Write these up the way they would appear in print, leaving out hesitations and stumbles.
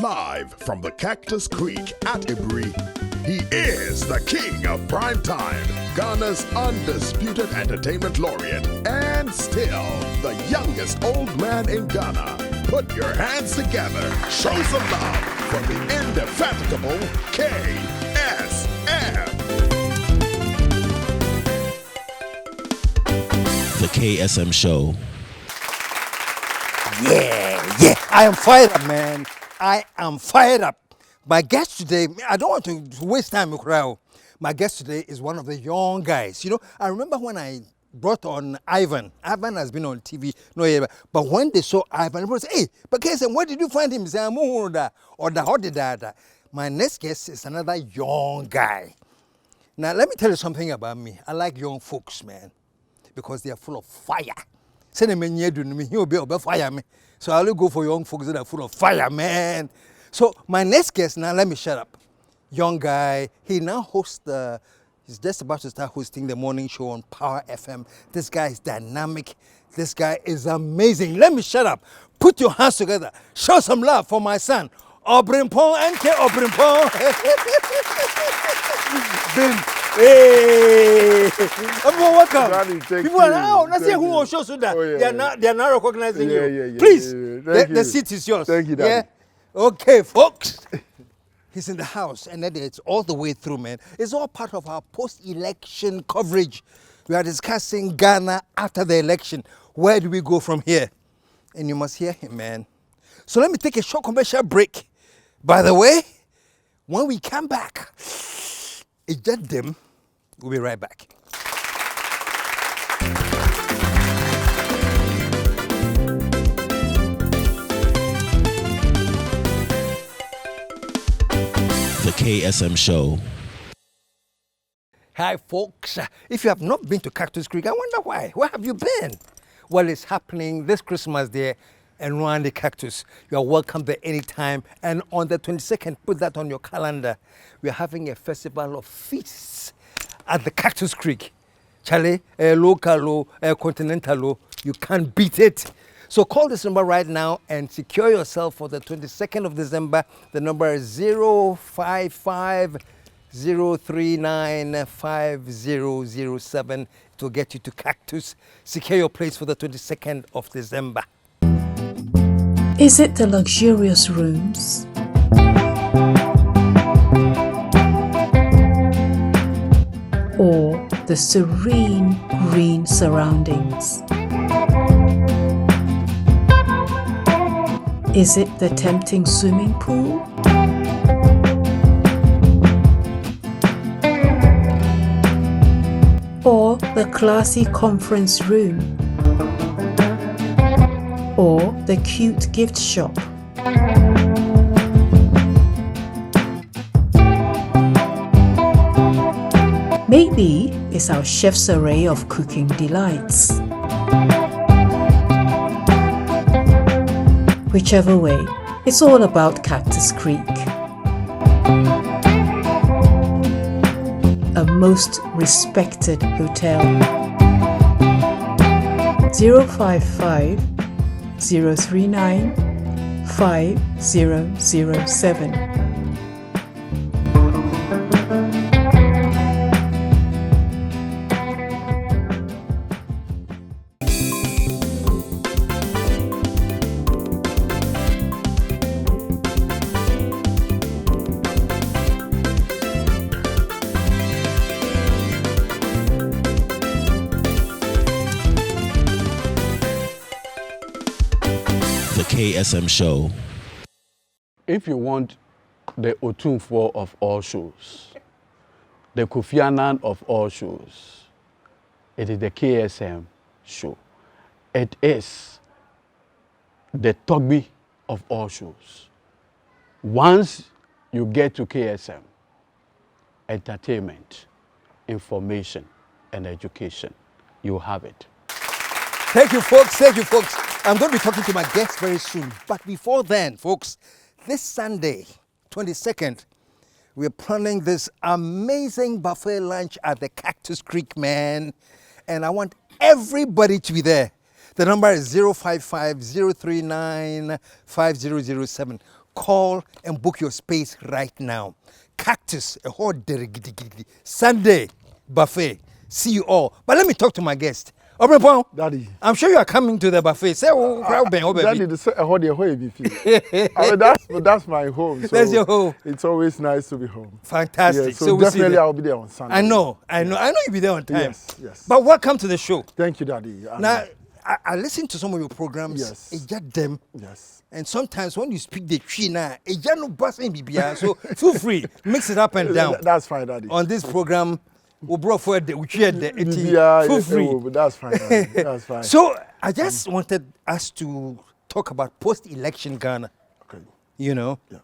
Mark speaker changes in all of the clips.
Speaker 1: live from the Cactus Creek at Ibri. He is the king of prime time, Ghana's undisputed entertainment laureate, and still the youngest old man in Ghana. Put your hands together, show some love for the indefatigable KSM.
Speaker 2: The KSM Show.
Speaker 3: Yeah. I am fired up, man. I am fired up. My guest today, I don't want to waste time with crowd. My guest today is one of the young guys. You know, I remember when I brought on Ivan. Ivan has been on TV, but when they saw Ivan, they said, hey, but KSM, where did you find him? He said, my next guest is another young guy. Now, let me tell you something about me. I like young folks, man, because they are full of fire. So I only go for young folks that are full of fire, man. So my next guest, now let me shut up. Young guy, he now hosts he's just about to start hosting the morning show on Power FM. This guy is dynamic. This guy is amazing. Let me shut up. Put your hands together. Show some love for my son, Obrempong, NK Obrempong. Hey, everyone, welcome. People are now, let's see who will show so that they are not recognizing you. Please, the seat is yours.
Speaker 4: Thank you, Daddy.
Speaker 3: Yeah? Okay, folks. He's in the house, and it's all the way through, man. It's all part of our post-election coverage. We are discussing Ghana after the election. Where do we go from here? And you must hear him, man. So let me take a short commercial break. By the way, when we come back, it's just them. We'll be right back.
Speaker 2: The KSM Show.
Speaker 3: Hi, folks. If you have not been to Cactus Creek, I wonder why. Where have you been? Well, it's happening this Christmas there and around the Cactus. You are welcome there anytime. And on the 22nd, put that on your calendar. We are having a festival of feasts at the Cactus Creek. Charlie, local, continental, you can't beat it. So call this number right now and secure yourself for the 22nd of December. The number is 055-039-5007. It will get you to Cactus. Secure your place for the 22nd of December.
Speaker 5: Is it the luxurious rooms? Or the serene green surroundings? Is it the tempting swimming pool? Or the classy conference room? Or the cute gift shop? Maybe it's our chef's array of cooking delights. Whichever way, it's all about Cactus Creek. A most respected hotel. 055 039 5007.
Speaker 2: KSM Show.
Speaker 4: If you want the Otumfo of all shows, the Kofi Annan of all shows, it is the KSM Show. It is the Togbi of all shows. Once you get to KSM, entertainment, information, and education, you have it.
Speaker 3: Thank you, folks. Thank you, folks. I'm going to be talking to my guests very soon. But before then, folks, this Sunday, 22nd, we're planning this amazing buffet lunch at the Cactus Creek, man. And I want everybody to be there. The number is 055-039-5007. call and book your space right now. Cactus, a whole Sunday buffet. See you all. But let me talk to my guest. Obrempong,
Speaker 6: Daddy,
Speaker 3: I'm sure you are coming to the buffet. Say,
Speaker 6: Daddy, that's my home. So
Speaker 3: that's your home.
Speaker 6: It's always nice to be home.
Speaker 3: Fantastic.
Speaker 6: Yeah, so
Speaker 3: we'll see
Speaker 6: definitely
Speaker 3: you
Speaker 6: I'll be there on Sunday.
Speaker 3: I know you'll be there on time.
Speaker 6: Yes.
Speaker 3: But welcome to the show.
Speaker 6: Thank you, Daddy.
Speaker 3: Now, I listen to some of your programs.
Speaker 6: Yes.
Speaker 3: It's just them.
Speaker 6: Yes.
Speaker 3: And sometimes when you speak the tree now, it's just no busting BBR. So feel free, mix it up and down.
Speaker 6: That's fine, Daddy.
Speaker 3: On this program, we brought forward we shared the feel free.
Speaker 6: That's fine, Daddy. That's fine.
Speaker 3: So I just wanted us to talk about post-election Ghana.
Speaker 6: Okay.
Speaker 3: You know?
Speaker 6: Yeah.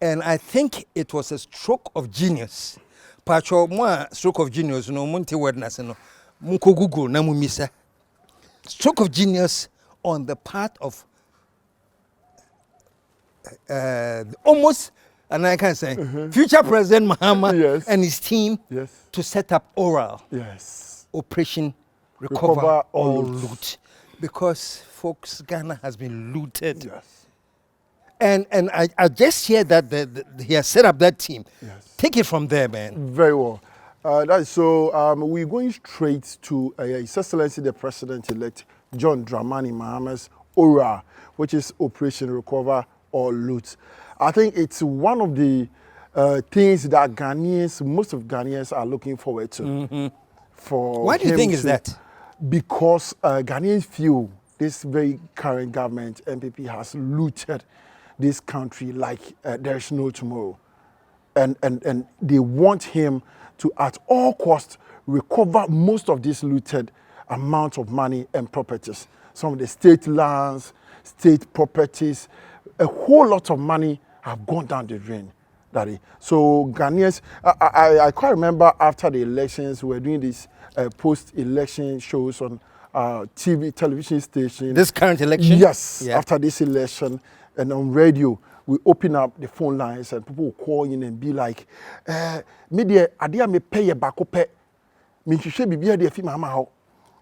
Speaker 3: And I think it was a stroke of genius. Pacho moi stroke of genius, no munti word na se no. Munko Google na mumisa. Stroke of genius on the part of almost, and I can say, future President Mahama
Speaker 6: Yes.
Speaker 3: and his team to set up oral Operation Recover All Loot. Because, folks, Ghana has been looted.
Speaker 6: Yes.
Speaker 3: And I just hear that he has set up that team.
Speaker 6: Yes.
Speaker 3: Take it from there, man.
Speaker 6: Very well. We're going straight to His Excellency the President-elect John Dramani Mahama's ORA, which is Operation Recover All Loot. I think it's one of the things that most of Ghanaians are looking forward to.
Speaker 3: Mm-hmm.
Speaker 6: For
Speaker 3: Why do you think is that?
Speaker 6: Because Ghanaians feel this very current government, MPP, has looted this country like there's no tomorrow. And they want him to, at all costs, recover most of this looted amount of money and properties. Some of the state lands, state properties, a whole lot of money have gone down the drain, Daddy. So Ghanaians, I quite remember after the elections, we were doing these post-election shows on television station.
Speaker 3: This current election?
Speaker 6: Yes,
Speaker 3: Yeah.
Speaker 6: after this election, and on radio, we open up the phone lines and people will call in and be like, media, adia me pay a bakope. Me shushe bibia de fi mama ho.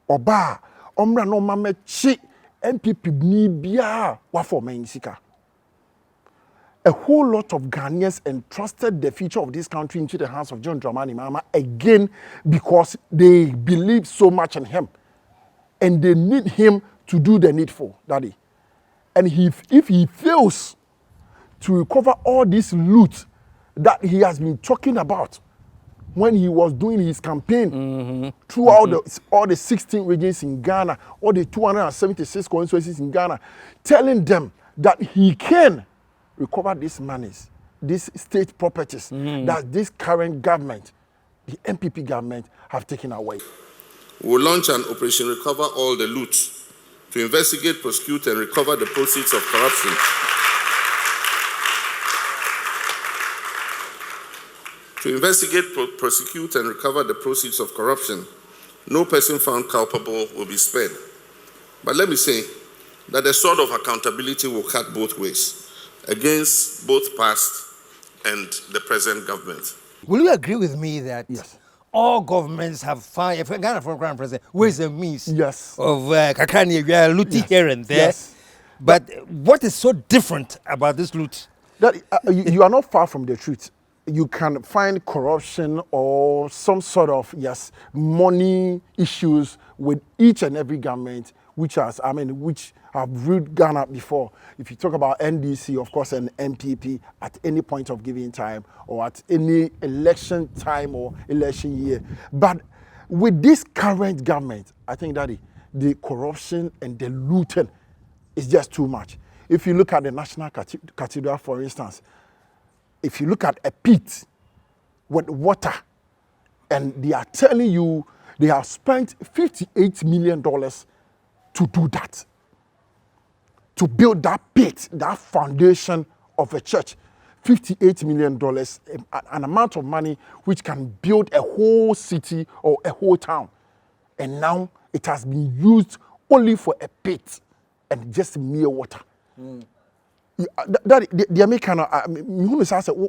Speaker 6: Oba, omra no mama chi MPP ni bia wa for main sika. A whole lot of Ghanaians entrusted the future of this country into the hands of John Dramani Mahama again because they believe so much in him. And they need him to do the needful, Daddy. And if he fails to recover all this loot that he has been talking about when he was doing his campaign throughout all the 16 regions in Ghana, all the 276 constituencies in Ghana, telling them that he can recover these monies, these state properties that this current government, the MPP government, have taken away.
Speaker 7: We will launch an Operation Recover All the Loot to investigate, prosecute, and recover the proceeds of corruption. To investigate, prosecute, and recover the proceeds of corruption, no person found culpable will be spared. But let me say that the sword of accountability will cut both ways, against both past and the present government.
Speaker 3: Will you agree with me that
Speaker 6: Yes.
Speaker 3: all governments have found, if Ghana for Grand President, ways and means
Speaker 6: Yes.
Speaker 3: of Kakani, we are looting here and there.
Speaker 6: Yes.
Speaker 3: But what is so different about this loot?
Speaker 6: That you are not far from the truth. You can find corruption or some sort of money issues with each and every government which have ruled Ghana before. If you talk about NDC, of course, and MPP at any point of giving time or at any election time or election year. But with this current government, I think that the corruption and the looting is just too much. If you look at the National Cathedral, for instance, if you look at a pit with water, and they are telling you they have spent $58 million to do that, to build that pit, that foundation of a church. $58 million, an amount of money which can build a whole city or a whole town. And now it has been used only for a pit and just mere water. That the American,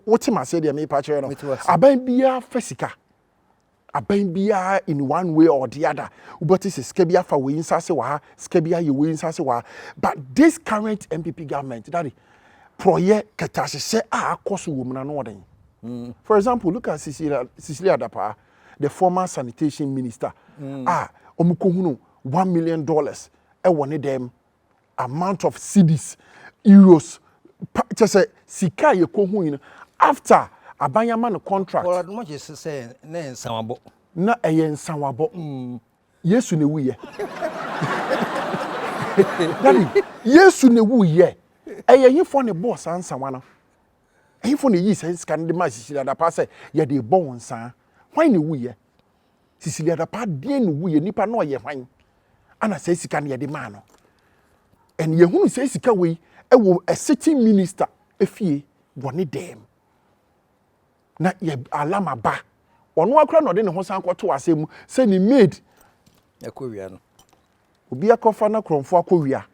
Speaker 6: what am I saying? The American, Abambia Fesica, Abambia in one way or the other. But it's a skebia for wins as a skebia you wins as a. But this current MPP government, Daddy, proye ketase akoso womna no den. For example, look at Cecilia Dapa, the former sanitation minister. Omukohunu $1 million. E wone them amount of cedis, euros. Just sika ye kohu after abanyama no contract.
Speaker 3: Well, much is say na nsawabo.
Speaker 6: Na eye nsawabo. Yesu ne wuye. Daddy, Yesu ne wuye. Eye hifo ne boss ansawa no. Hifo ne yi say scan de ma Cecilia Dapa say ye dey born nsa. Why ne wuye? Cecilia Dapa de ne wuye nipa no ye hwan. Ana say sika ne ye de ma no. And yehunu say sika we a sitting minister efie woni dem na ye alama ba ono akra no de ne ho san kwoto asem say ni maid
Speaker 3: akowia no
Speaker 6: obi akofa na kromfo akowia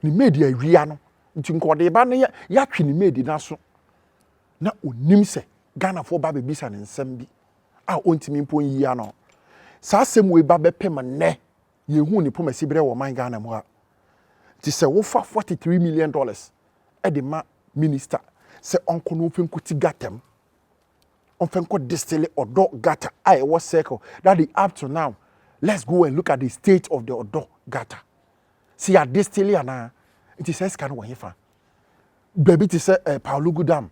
Speaker 6: ni maid ya wia no nti nkode ba ne ya twe ni maid na so na onim se Ghana fo ba bebisa ne nsem bi a ontimi mpon yi ano sa asem we ba bepem ne yehu ni pomasi bre wo man Ghana mu a ti se wo fa $43 million e de ma minister se onko no fenkuti gatem on fenko distill odo gata I was circle that the up to now let's go and look at the state of the odo gata see a distill na it says can wo hefa baby ti say Paulugu Dam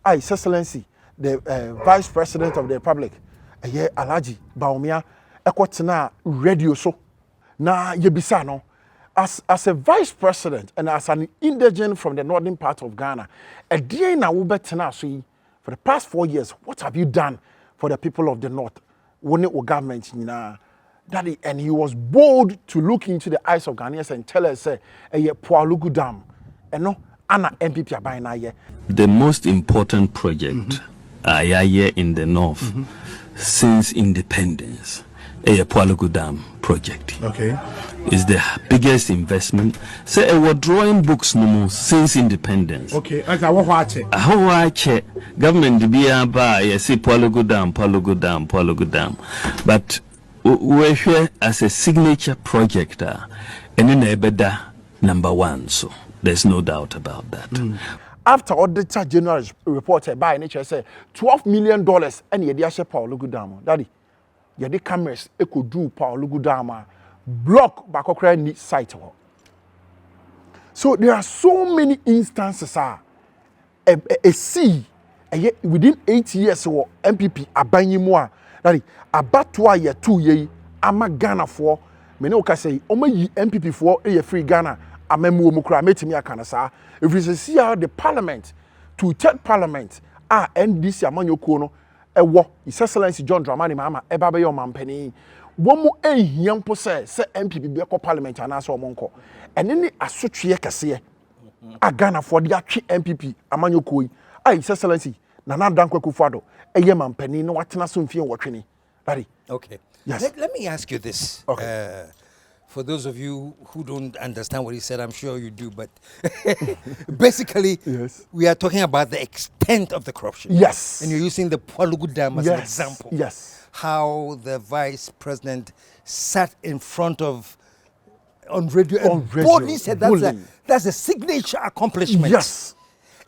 Speaker 6: His Excellency the Vice President of the Republic Alhaji Bawumia ekotena radio so na yebisa no as a vice president and as an indigent from the northern part of Ghana, a day na wubetena so for the past 4 years, what have you done for the people of the north? Wone o government daddy, and he was bold to look into the eyes of Ghanaians and tell us say Paulugu Dam and no ana MPP abai na ye.
Speaker 8: The most important project here in the north since independence. Paulugu Dam project.
Speaker 6: Okay.
Speaker 8: Is the biggest investment. Say we're drawing books no more since independence.
Speaker 6: Okay. As I watch it.
Speaker 8: How watch government be by say Paulugu Dam. But we're here as a signature project and in Ebeda #1. So there's no doubt about that.
Speaker 6: After Auditor General reported by nature say $12 million and ye dia Paulugu Dam. Daddy. Yede cameras could do Paulugu Dam block bakokra ni site. So there are so many instances a within 8 years or MPP abanyi mu a that abatwa ye 2 ye ama Ghana for me no ka say o ma yi MPP for e free Ghana amamu mu kra metimi aka na sa if you see how the parliament to third parliament NDC amanyoko no His Excellency John Dramani Mahama eba be your mampani womu ehia say MPP be ko parliament anaso omonko ene ni asotwe kese a Ghana for the atwe MPP amanyoko yi His Excellency Nana Dankwa Akufo-Addo eye mampani no watena so mfie wotwene daddy.
Speaker 3: Okay.
Speaker 6: Yes.
Speaker 3: Let me ask you this.
Speaker 6: Okay.
Speaker 3: For those of you who don't understand what he said, I'm sure you do, but basically,
Speaker 6: yes,
Speaker 3: we are talking about the extent of the corruption.
Speaker 6: Yes.
Speaker 3: And you're using the Paulugu Dam as an example.
Speaker 6: Yes.
Speaker 3: How the vice president sat in front of on radio and boldly said that's a signature accomplishment.
Speaker 6: Yes.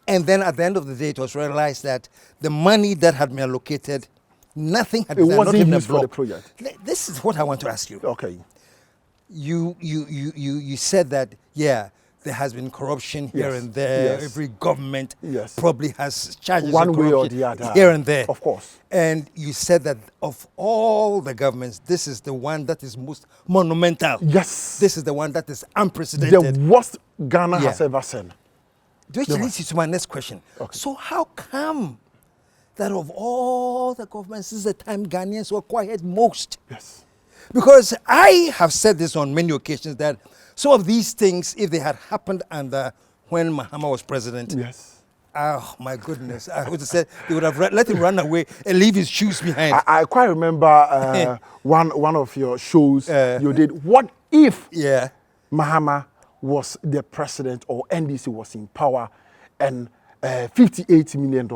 Speaker 3: And then at the end of the day, it was realized that the money that had been allocated, nothing had been
Speaker 6: wasn't used for the project.
Speaker 3: This is what I want to ask you.
Speaker 6: Okay.
Speaker 3: You said that, yeah, there has been corruption here and there.
Speaker 6: Yes.
Speaker 3: Every government
Speaker 6: Yes.
Speaker 3: probably has charges
Speaker 6: One
Speaker 3: of
Speaker 6: way or
Speaker 3: corruption
Speaker 6: the other.
Speaker 3: here and there.
Speaker 6: Of course.
Speaker 3: And you said that of all the governments, this is the one that is most monumental.
Speaker 6: Yes.
Speaker 3: This is the one that is unprecedented.
Speaker 6: The worst Ghana has ever seen.
Speaker 3: Which leads you to my next question.
Speaker 6: Okay.
Speaker 3: So how come that of all the governments, this is the time Ghanaians were quiet most?
Speaker 6: Yes.
Speaker 3: Because I have said this on many occasions that some of these things, if they had happened under when Mahama was president,
Speaker 6: yes,
Speaker 3: oh my goodness, I would have said they would have let him run away and leave his shoes behind.
Speaker 6: I quite remember one of your shows you did. What if Mahama was the president or NDC was in power and $58 million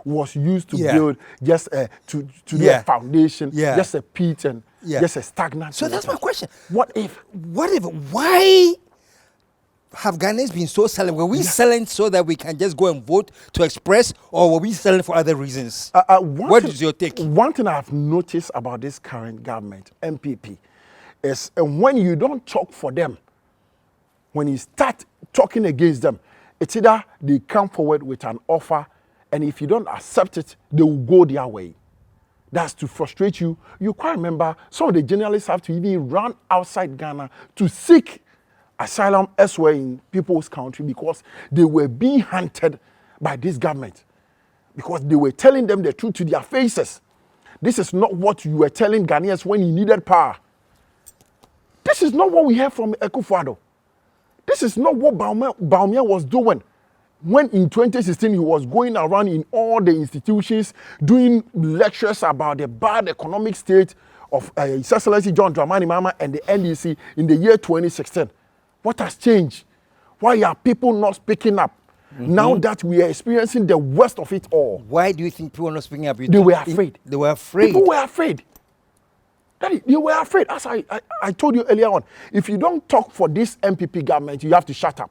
Speaker 6: was used to build just to the foundation, just a pit and just a stagnant.
Speaker 3: So that's my question.
Speaker 6: What if?
Speaker 3: Why? have Ghanaians been so silent? Were we silent so that we can just go and vote to express, or were we silent for other reasons? What is your take?
Speaker 6: One thing I've noticed about this current government, MPP, is when you don't talk for them, when you start talking against them, it's either they come forward with an offer, and if you don't accept it, they will go their way. That's to frustrate you. You quite remember some of the journalists have to even run outside Ghana to seek asylum elsewhere in people's country because they were being hunted by this government, because they were telling them the truth to their faces. This is not what you were telling Ghanaians when you needed power. This is not what we heard from Akufo-Addo. This is not what Bawumia was doing when in 2016 he was going around in all the institutions doing lectures about the bad economic state of His Excellency John Dramani Mahama and the NDC in the year 2016. What has changed? Why are people not speaking up? Now that we are experiencing the worst of it all.
Speaker 3: Why do you think people are not speaking up?
Speaker 6: They were afraid.
Speaker 3: They were afraid.
Speaker 6: People were afraid. Daddy, they were afraid. As I told you earlier on, if you don't talk for this MPP government, you have to shut up.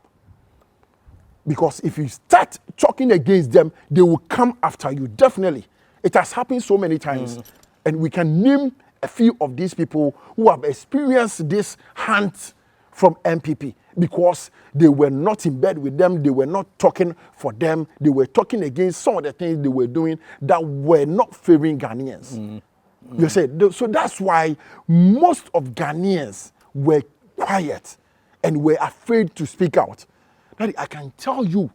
Speaker 6: Because if you start talking against them, they will come after you, definitely. It has happened so many times. And we can name a few of these people who have experienced this hunt from MPP because they were not in bed with them, they were not talking for them, they were talking against some of the things they were doing that were not favoring Ghanaians. You said, so that's why most of Ghanaians were quiet and were afraid to speak out. Daddy, I can tell you,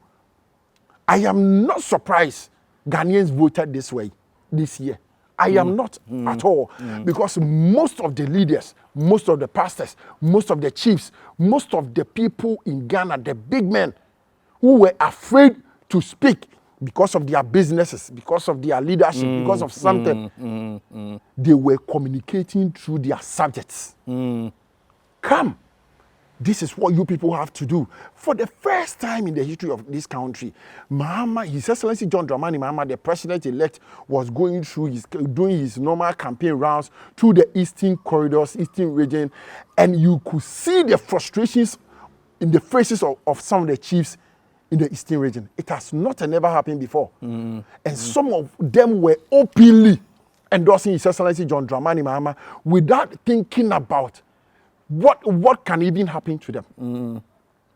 Speaker 6: I am not surprised Ghanaians voted this way this year. I am not at all, because most of the leaders, most of the pastors, most of the chiefs, most of the people in Ghana, the big men who were afraid to speak because of their businesses, because of their leadership, because of something, they were communicating through their subjects. Come. This is what you people have to do. For the first time in the history of this country, Mahama, His Excellency John Dramani Mahama, the president-elect, was going through doing his normal campaign rounds through the eastern corridors, eastern region, and you could see the frustrations in the faces of some of the chiefs in the eastern region. It has not and never happened before. And some of them were openly endorsing His Excellency John Dramani Mahama without thinking about what can even happen to them.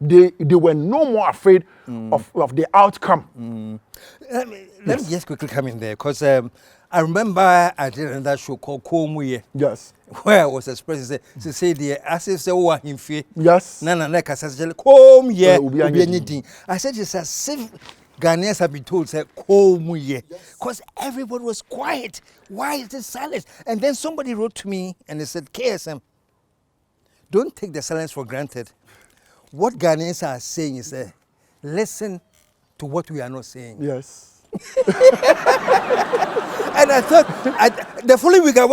Speaker 6: They were no more afraid of the outcome.
Speaker 3: Let me just quickly come in there, because I remember I did another show called Komuye.
Speaker 6: Yes.
Speaker 3: Where I was expressing, to say the as if what him fear.
Speaker 6: Yes.
Speaker 3: Nana like I said, Komuye. I said it's as if Ghanaians have been told, say, Komuye. Because everybody was quiet. Why is this silence? And then somebody wrote to me and they said, KSM, don't take the silence for granted. What Ghanaians are saying is, listen to what we are not saying.
Speaker 6: Yes.
Speaker 3: And I thought, the following week I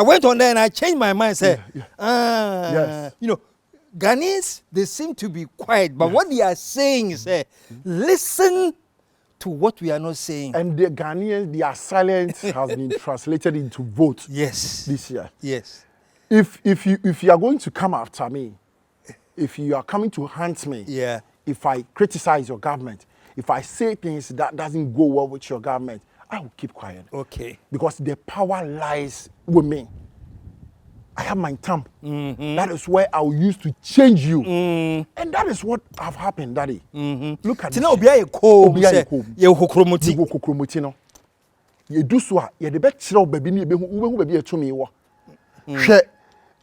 Speaker 3: went on there and I changed my mind. Said,
Speaker 6: yes.
Speaker 3: You know, Ghanaians, they seem to be quiet, but what they are saying is, listen to what we are not saying.
Speaker 6: And the Ghanaians, their silence has been translated into vote.
Speaker 3: Yes.
Speaker 6: This year.
Speaker 3: Yes.
Speaker 6: If you are going to come after me, if you are coming to hunt me, if I criticize your government, if I say things that doesn't go well with your government, I will keep quiet.
Speaker 3: Okay.
Speaker 6: Because the power lies with me. I have my thumb. That is where I will use to change you. And that is what have happened, Daddy. Look at this.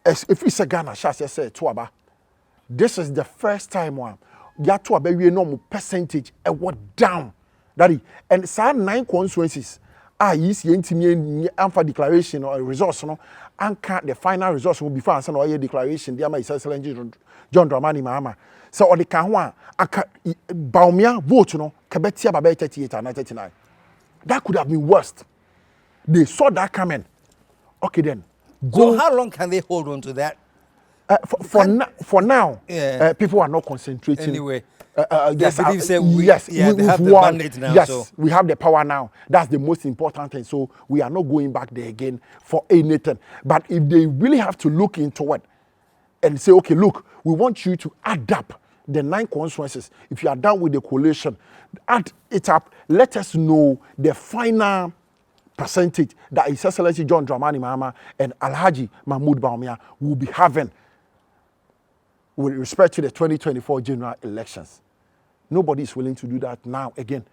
Speaker 6: If we say Ghana, say Tuaba. This is the first time one. Yatuaba we normal percentage and what down. Daddy. And sad 9 constituencies. Yes, you for declaration or resource, no, and the final resource will be found or your declaration. Dear my Excellency John Dramani Mahama. So or the Kanwa, Bawumia vote, no, Kabetia Babe 38 and 39. That could have been worst. They saw that coming. Okay then.
Speaker 3: So how long can they hold on to that?
Speaker 6: For now, people are not concentrating.
Speaker 3: Anyway,
Speaker 6: yes,
Speaker 3: they
Speaker 6: we've
Speaker 3: have the
Speaker 6: won.
Speaker 3: mandate now.
Speaker 6: Yes,
Speaker 3: so.
Speaker 6: we have the power now. That's the most important thing. So we are not going back there again for anything. But if they really have to look into it and say, okay, look, we want you to adapt the 9 constituencies, if you are done with the coalition, add it up, let us know the final percentage that His Excellency John Dramani Mahama and Alhaji Mahmoud Bawumia will be having with respect to the 2024 general elections. Nobody is willing to do that now again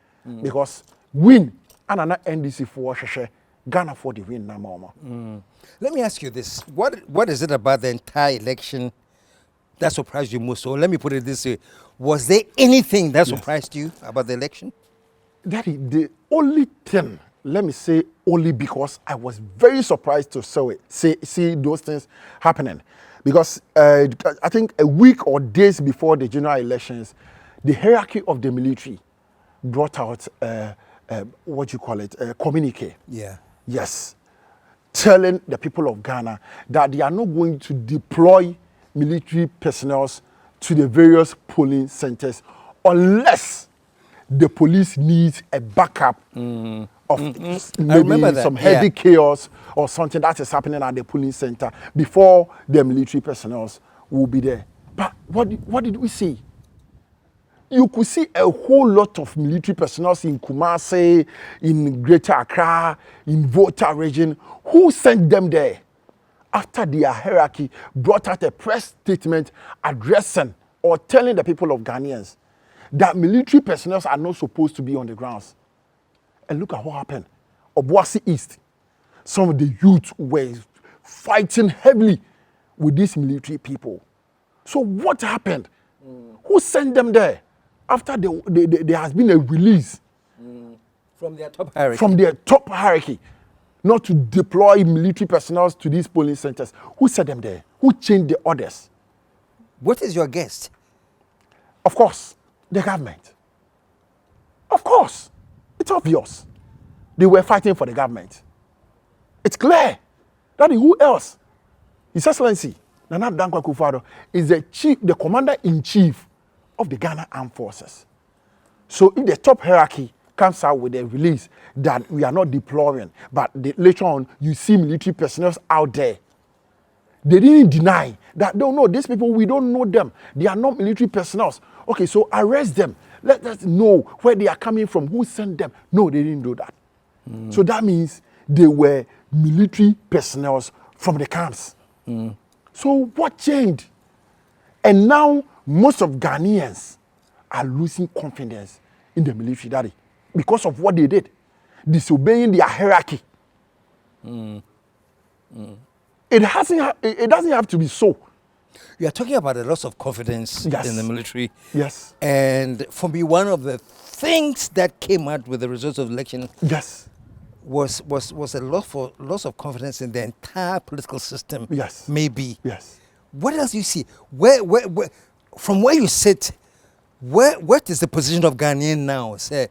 Speaker 6: because win and an NDC for Ghana for the win now, Mama.
Speaker 3: Let me ask you this. What is it about the entire election that surprised you most? So let me put it this way. Was there anything that surprised you about the election?
Speaker 6: Daddy, the only thing, let me say only because I was very surprised to see those things happening. Because I think a week or days before the general elections, the hierarchy of the military brought out what you call it, a communique.
Speaker 3: Yeah.
Speaker 6: Yes. Telling the people of Ghana that they are not going to deploy military personnel to the various polling centers unless the police needs a backup of maybe some heavy chaos or something that is happening at the polling center before the military personnel will be there. But what did we see? You could see a whole lot of military personnel in Kumasi, in Greater Accra, in Volta region. Who sent them there? After their hierarchy brought out a press statement addressing or telling the people of Ghanaians that military personnel are not supposed to be on the grounds. And look at what happened. Obuasi East, some of the youth were fighting heavily with these military people. So what happened? Who sent them there? After there has been a release
Speaker 3: from their top hierarchy.
Speaker 6: From their top hierarchy, not to deploy military personnel to these polling centers. Who sent them there? Who changed the orders?
Speaker 3: What is your guess?
Speaker 6: Of course, the government. Of course. It's obvious. They were fighting for the government. It's clear. That is who else? His Excellency, Nana Dankwa Akufo-Addo, is the commander-in-chief of the Ghana Armed Forces. So if the top hierarchy comes out with a release that we are not deploying, but later on you see military personnel out there, they didn't deny that, no, these people, we don't know them. They are not military personnel. Okay, so arrest them. Let us know where they are coming from, who sent them. No, they didn't do that. So that means they were military personnel from the camps. So what changed? And now most of Ghanaians are losing confidence in the military, Daddy, because of what they did, disobeying their hierarchy. It doesn't have to be so.
Speaker 3: You are talking about a loss of confidence in the military.
Speaker 6: Yes.
Speaker 3: And for me, one of the things that came out with the results of the election was a loss of confidence in the entire political system.
Speaker 6: Yes.
Speaker 3: Maybe.
Speaker 6: Yes.
Speaker 3: What else do you see? Where from where you sit, what is the position of Ghanaian now? Say,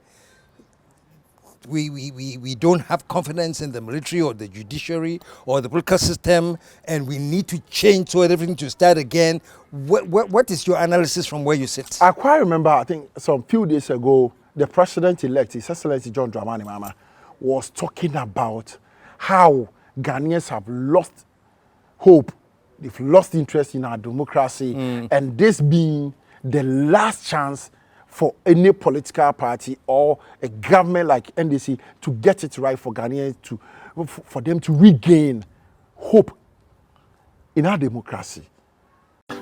Speaker 3: we don't have confidence in the military or the judiciary or the political system, and we need to change so everything to start again. What is your analysis from where you sit?
Speaker 6: I quite remember, I think some few days ago, the president-elect, His Excellency John Dramani Mahama, was talking about how Ghanaians have lost hope. They've lost interest in our democracy, and this being the last chance for any political party or a government like NDC to get it right for Ghanaians, for them to regain hope in our democracy.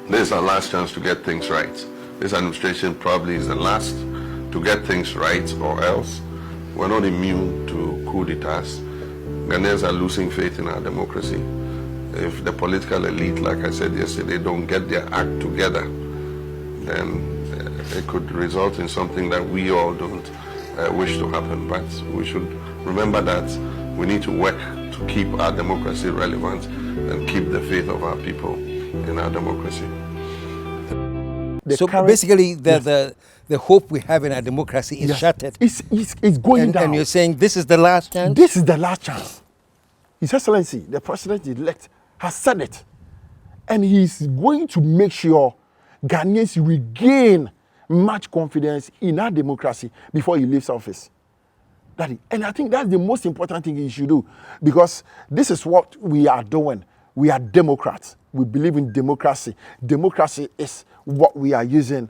Speaker 7: This is our last chance to get things right. This administration probably is the last to get things right, or else we're not immune to coup d'etats. Ghanaians are losing faith in our democracy. If the political elite, like I said yesterday, don't get their act together, then it could result in something that we all don't wish to happen. But we should remember that we need to work to keep our democracy relevant and keep the faith of our people in our democracy.
Speaker 3: So basically, the hope we have in our democracy is shattered.
Speaker 6: It's going down.
Speaker 3: And you're saying this is the last chance?
Speaker 6: This is the last chance. His Excellency, the president-elect, has said it. And he's going to make sure Ghanaians regain much confidence in our democracy before he leaves office. And I think that's the most important thing he should do, because this is what we are doing. We are Democrats. We believe in democracy. Democracy is what we are using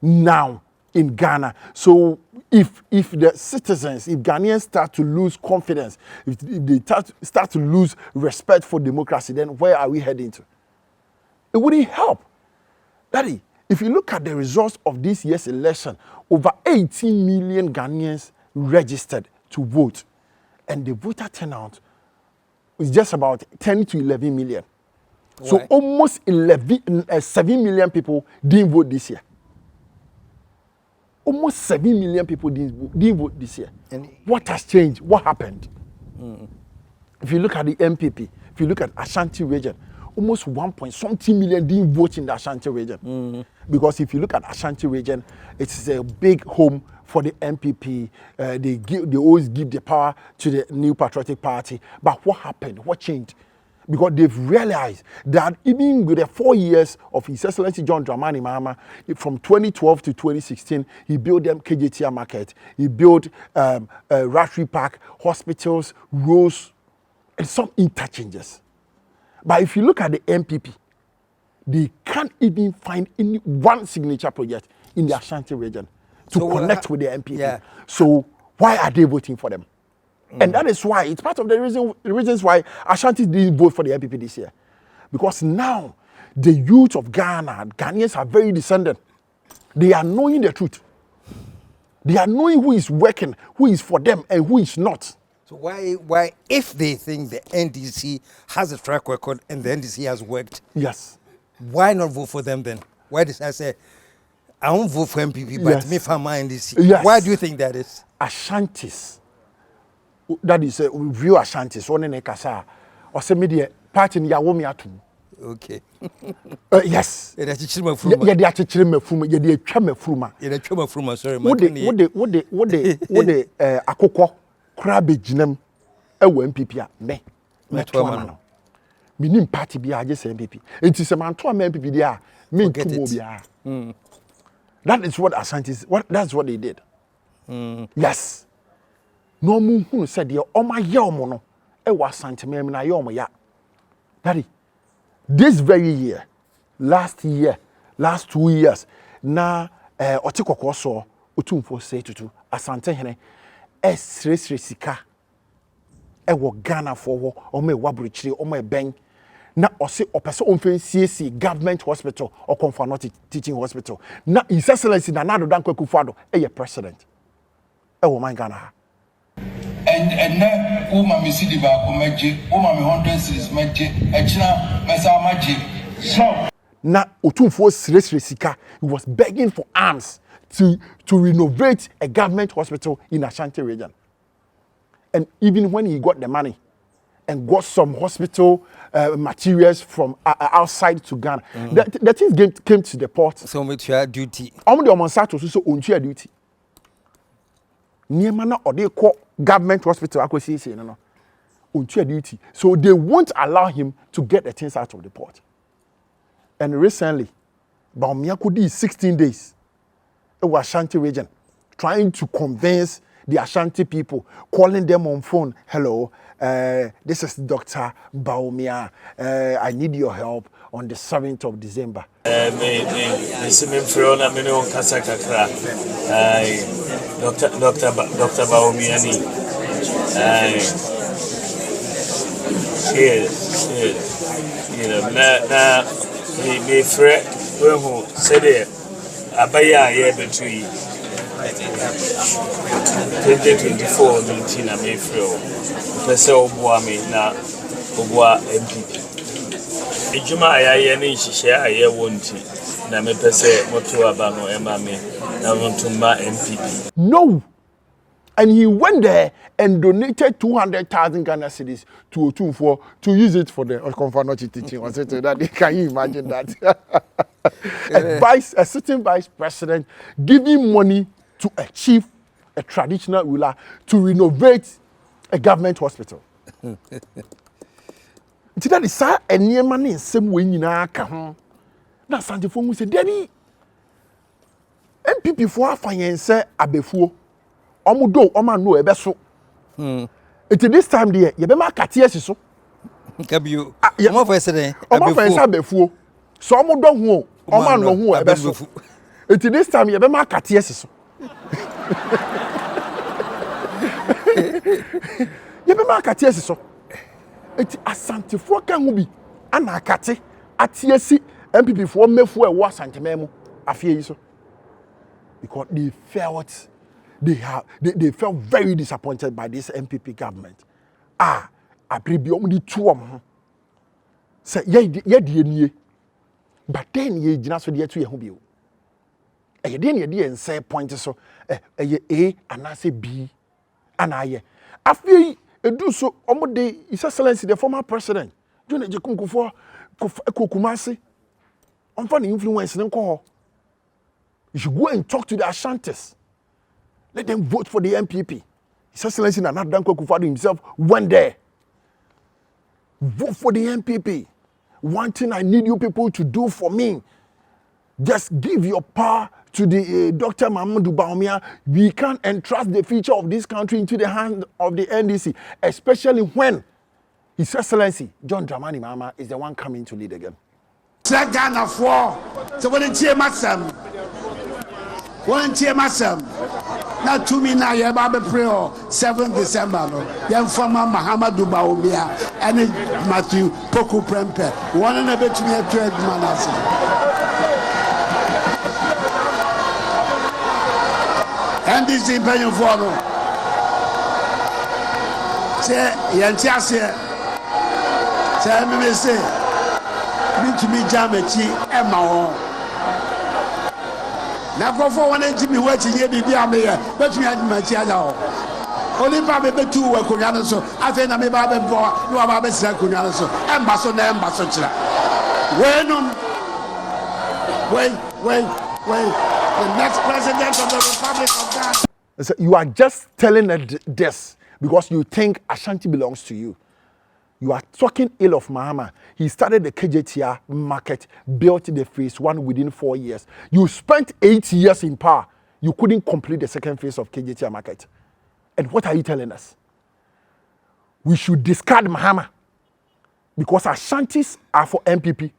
Speaker 6: now in Ghana. So if the citizens, if Ghanaians start to lose confidence, if they start to lose respect for democracy, then where are we heading to? It wouldn't help. Daddy, if you look at the results of this year's election, over 18 million Ghanaians registered to vote. And the voter turnout is just about 10 to 11 million. Why? So almost 7 million people didn't vote this year. Almost 7 million people didn't vote this year. And what has changed? What happened? If you look at the MPP, if you look at Ashanti region, almost 1.something million didn't vote in the Ashanti region. Because if you look at Ashanti region, it's a big home for the MPP. They always give the power to the New Patriotic Party. But what happened? What changed? Because they've realized that even with the 4 years of His Excellency John Dramani Mahama, from 2012 to 2016, he built them KJTR market, he built Rotary Park, hospitals, roads, and some interchanges. But if you look at the MPP, they can't even find any one signature project in the Ashanti region to connect with the MPP. Yeah. So why are they voting for them? And that is why, it's part of the reasons why Ashanti didn't vote for the MPP this year. Because now, the youth of Ghana, Ghanaians are very descendant. They are knowing the truth. They are knowing who is working, who is for them, and who is not.
Speaker 3: So why, if they think the NDC has a track record and the NDC has worked,
Speaker 6: yes,
Speaker 3: why not vote for them then? Why did I say, I won't vote for MPP, but me for my NDC?
Speaker 6: Yes.
Speaker 3: Why do you think that is?
Speaker 6: Ashantis. That is a review Ashantis. One in a casa or some media party in Bawumia too.
Speaker 3: Okay.
Speaker 6: Yes.
Speaker 3: Yeah, they are teaching me from.
Speaker 6: Yeah, they are teaching me from. Yeah, they are teaching me from.
Speaker 3: Yeah, they are teaching me from. Sorry,
Speaker 6: what the akoko crab jinem ewo MPP me to amano. Minim party bi a just MPP. It is a man to MPP dia me to bia. That is what Ashantis. That's what they did. Yes. No one who said, "Yo, oh my yomono, it was Santimem na yomaya." Daddy, this very year, last 2 years, na otiko koso otumfo say tutu asante hene esresresika ewo Ghana for o me wabrichire o me ben na ose opese onfen CAC government hospital or Confirmation teaching hospital na His Excellency na Nado Dankwa Akufo-Addo e president ewo man Ghana.
Speaker 9: And now, woman, me see the back of magic, woman, 100 cities magic, a china, massa magic. So,
Speaker 6: now, Otumfo Sika, he was begging for arms to renovate a government hospital in Ashanti region. And even when he got the money and got some hospital materials from outside to Ghana, the things came to the port.
Speaker 3: So, with your duty.
Speaker 6: I'm the Monsanto, so on your duty. Niemana or they call government hospital acquisition, no, on duty. So they won't allow him to get the things out of the port. And recently, Bawumia could do 16 days in Ashanti region, trying to convince the Ashanti people, calling them on phone. Hello, this is Dr. Bawumia. I need your help on the 7th of December.
Speaker 8: Dr. Bawumia you know, na me fret who said it abaya year between 2024 meeting na me fret pese oboa me na oboa MPP ejuma ayaye na nhihye aye wonti na me pese moto aba no ema me na wontuma MPP.
Speaker 6: No. And he went there and donated 200,000 Ghana cedis to Otumfo to use it for the Confirmation teaching. Can you imagine that? A sitting vice president giving money to a chief, a traditional ruler, to renovate a government hospital. That is a near money in some way in our account. That's something for me. Daddy, MPP for finance abefuo. Omudo omanu ebeso. It this time there, you be ma katie siso.
Speaker 3: Kabio. Omo for yesterday.
Speaker 6: Omo for yesterday abefuo. So omudo hu, omanu hu ebeso. It this time you be ma katie so. You be ma katie so. It asante fo kan ho bi ana akate atiesi MPP fo mefu e wo asante memu afie yi so. Because they felt very disappointed by this MPP government. I prebi omudi two am. Say ye de enie. But then ye gina so de to ye ho bio. E de ne de say point so ye A and I say B and I afie edu so omode His Excellency the former president John Ejekun Kumasi on fan influence nko. You should go and talk to the Ashantis. Let them vote for the MPP. His Excellency Nana Dankwa Akufo-Addo himself went there. Vote for the MPP. One thing I need you people to do for me, just give your power to the Dr. Mahama Bawumia. We can't entrust the future of this country into the hand of the NDC, especially when His Excellency John Dramani Mahama is the one coming to lead again.
Speaker 10: Ghana for so volunteer myself. Now to me now you about pray 7th December no. Then from Mahama Bawumia and Matthew Poku Prempe. One and a bit to me a trade man. And this is paying for no. Say Yantia say me say me to me Jamachi Emma. Now go for one to be watching here, be here, but we had my child. Only Baby 2 were Kunyaso. I think I may have been born, you have a second Kunyaso, Ambassador. Wait, the next president of the Republic of Ghana.
Speaker 6: So you are just telling this because you think Ashanti belongs to you. You are talking ill of Mahama. He started the KJTR market, built the phase 1 within 4 years. You spent 8 years in power. You couldn't complete the second phase of KJTR market. And what are you telling us? We should discard Mahama because Ashantis are for MPP.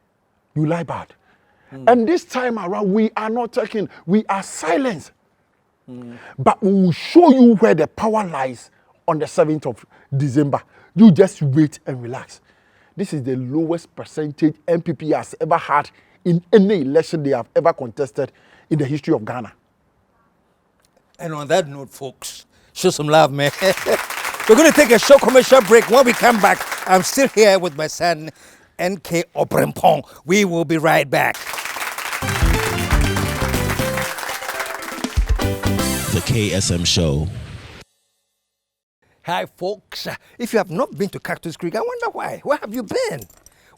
Speaker 6: You lie bad. And this time around, we are not talking. We are silent. But we will show you where the power lies on the 7th of December. You just wait and relax. This is the lowest percentage MPP has ever had in any election they have ever contested in the history of Ghana.
Speaker 3: And on that note, folks, show some love, man. We're going to take a short commercial break. When we come back, I'm still here with my son, NK Obrempong. We will be right back.
Speaker 2: The KSM Show.
Speaker 3: Hi, folks. If you have not been to Cactus Creek, I wonder why. Where have you been?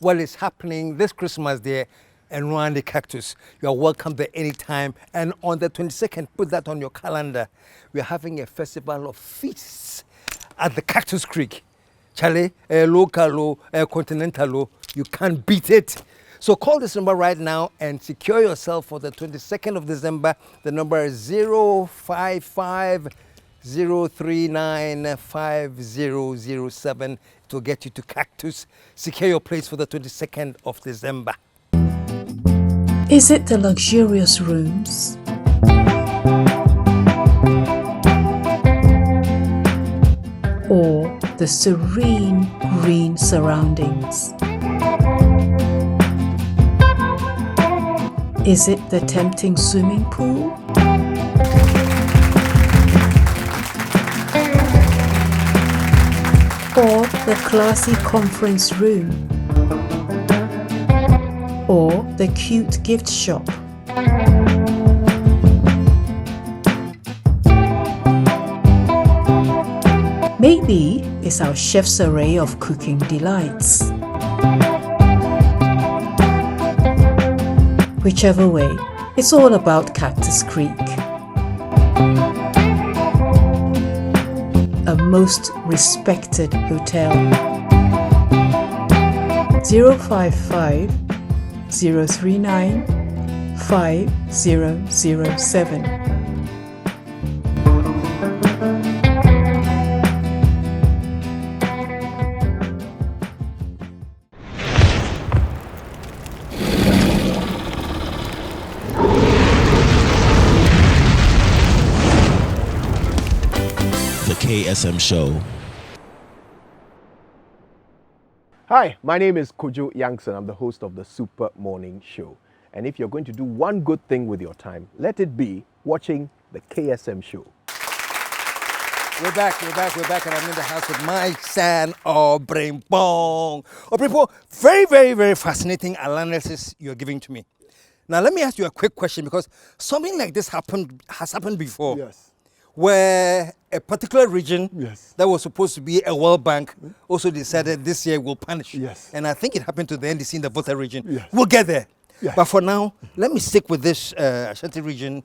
Speaker 3: Well, it's happening this Christmas there in Rwanda Cactus. You are welcome there anytime. And on the 22nd, put that on your calendar. We are having a festival of feasts at the Cactus Creek. Charlie, local, continental, you can't beat it. So call this number right now and secure yourself for the 22nd of December. The number is 055-039-5007. It will get you to Cactus. Secure your place for the 22nd of December.
Speaker 5: Is it the luxurious rooms? Or the serene green surroundings? Is it the tempting swimming pool? Or the classy conference room? Or the cute gift shop? Maybe it's our chef's array of cooking delights. Whichever way, it's all about Cactus Creek. A most respected hotel. 055 039 5007.
Speaker 2: KSM Show.
Speaker 11: Hi, my name is Kojo Youngson. I'm the host of the Super Morning Show. And if you're going to do one good thing with your time, let it be watching the KSM Show.
Speaker 3: We're back, and I'm in the house with my son, Obrempong. Obrempong, very, very, very fascinating analysis you're giving to me. Now, let me ask you a quick question, because something like this has happened before.
Speaker 6: Yes.
Speaker 3: Where a particular region
Speaker 6: Yes.
Speaker 3: that was supposed to be a World Bank also decided this year will punish.
Speaker 6: Yes.
Speaker 3: And I think it happened to the NDC in the Volta region.
Speaker 6: Yes.
Speaker 3: We'll get there.
Speaker 6: Yes.
Speaker 3: But for now, let me stick with this Ashanti region.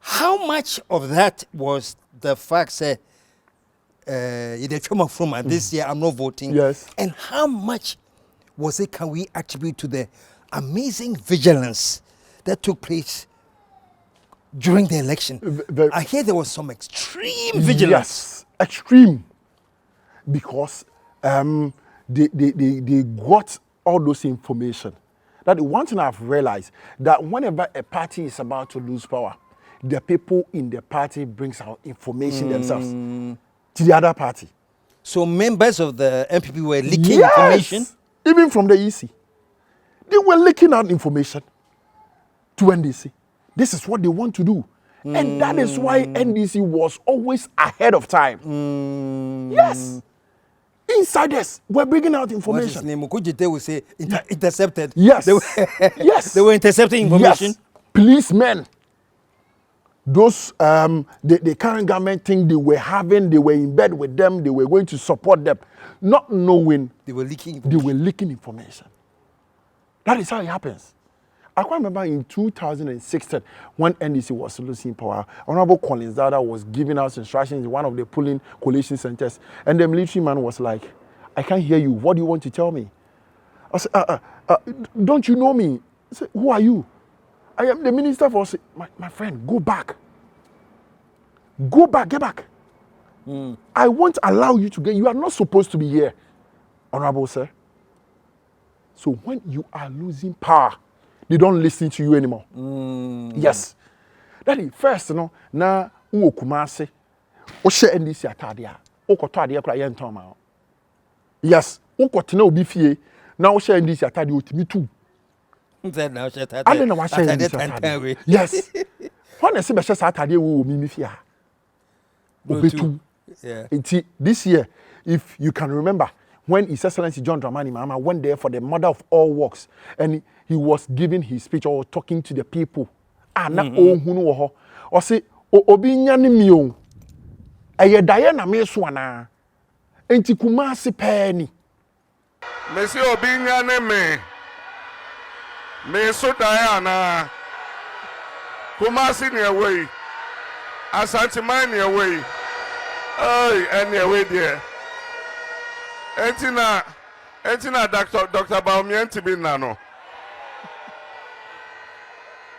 Speaker 3: How much of that was the fact that this year I'm not voting?
Speaker 6: Yes.
Speaker 3: And how much was it can we attribute to the amazing vigilance that took place during the election? I hear there was some extreme vigilance.
Speaker 6: Yes, extreme. Because they got all those information. That one thing I've realized, that whenever a party is about to lose power, the people in the party brings out information themselves to the other party.
Speaker 3: So members of the MPP were leaking information?
Speaker 6: Even from the EC. They were leaking out information to NDC. This is what they want to do. And that is why NDC was always ahead of time. Yes. Insiders were bringing out information.
Speaker 3: What's his name? Mukujite will say intercepted.
Speaker 6: Yes. Yes.
Speaker 3: They were intercepting information.
Speaker 6: Yes. Policemen. Those the current government thing they were in bed with them, they were going to support them, not knowing
Speaker 3: they were leaking information.
Speaker 6: That is how it happens. I quite remember in 2016 when NDC was losing power, Honorable Collins Dada was giving us instructions in one of the polling coalition centers, and the military man was like, "I can't hear you. What do you want to tell me?" I said, "Don't you know me?" I said, "Who are you?" "I am the minister for..." My friend, go back. Go back, get back. I won't allow you to get, you are not supposed to be here, Honorable Sir. So when you are losing power, they don't listen to you anymore. Yes. That is first, na uwo kumase, o share NDC atadia, o koto adia kura yen ton ma. Yes, o koto na obi fie, na o share NDC atadia otimi tu. I don't know what share NDC. Yes. When I say be share atadia wo mi fie a. Obetu.
Speaker 3: Yeah.
Speaker 6: This year, if you can remember, when His Excellency John Dramani Mahama went there for the Mother of All Works, and he was giving his speech or talking to the people. Or say, obi nyane mi o. Eye daye na me so ana. Enti Kumasi peni.
Speaker 7: Mesi obi nyane me. Me so daye ana. Kumasi ni away. Asante man ni away. Ay, any away there. Entina Dr. Bawumia ntibi nano.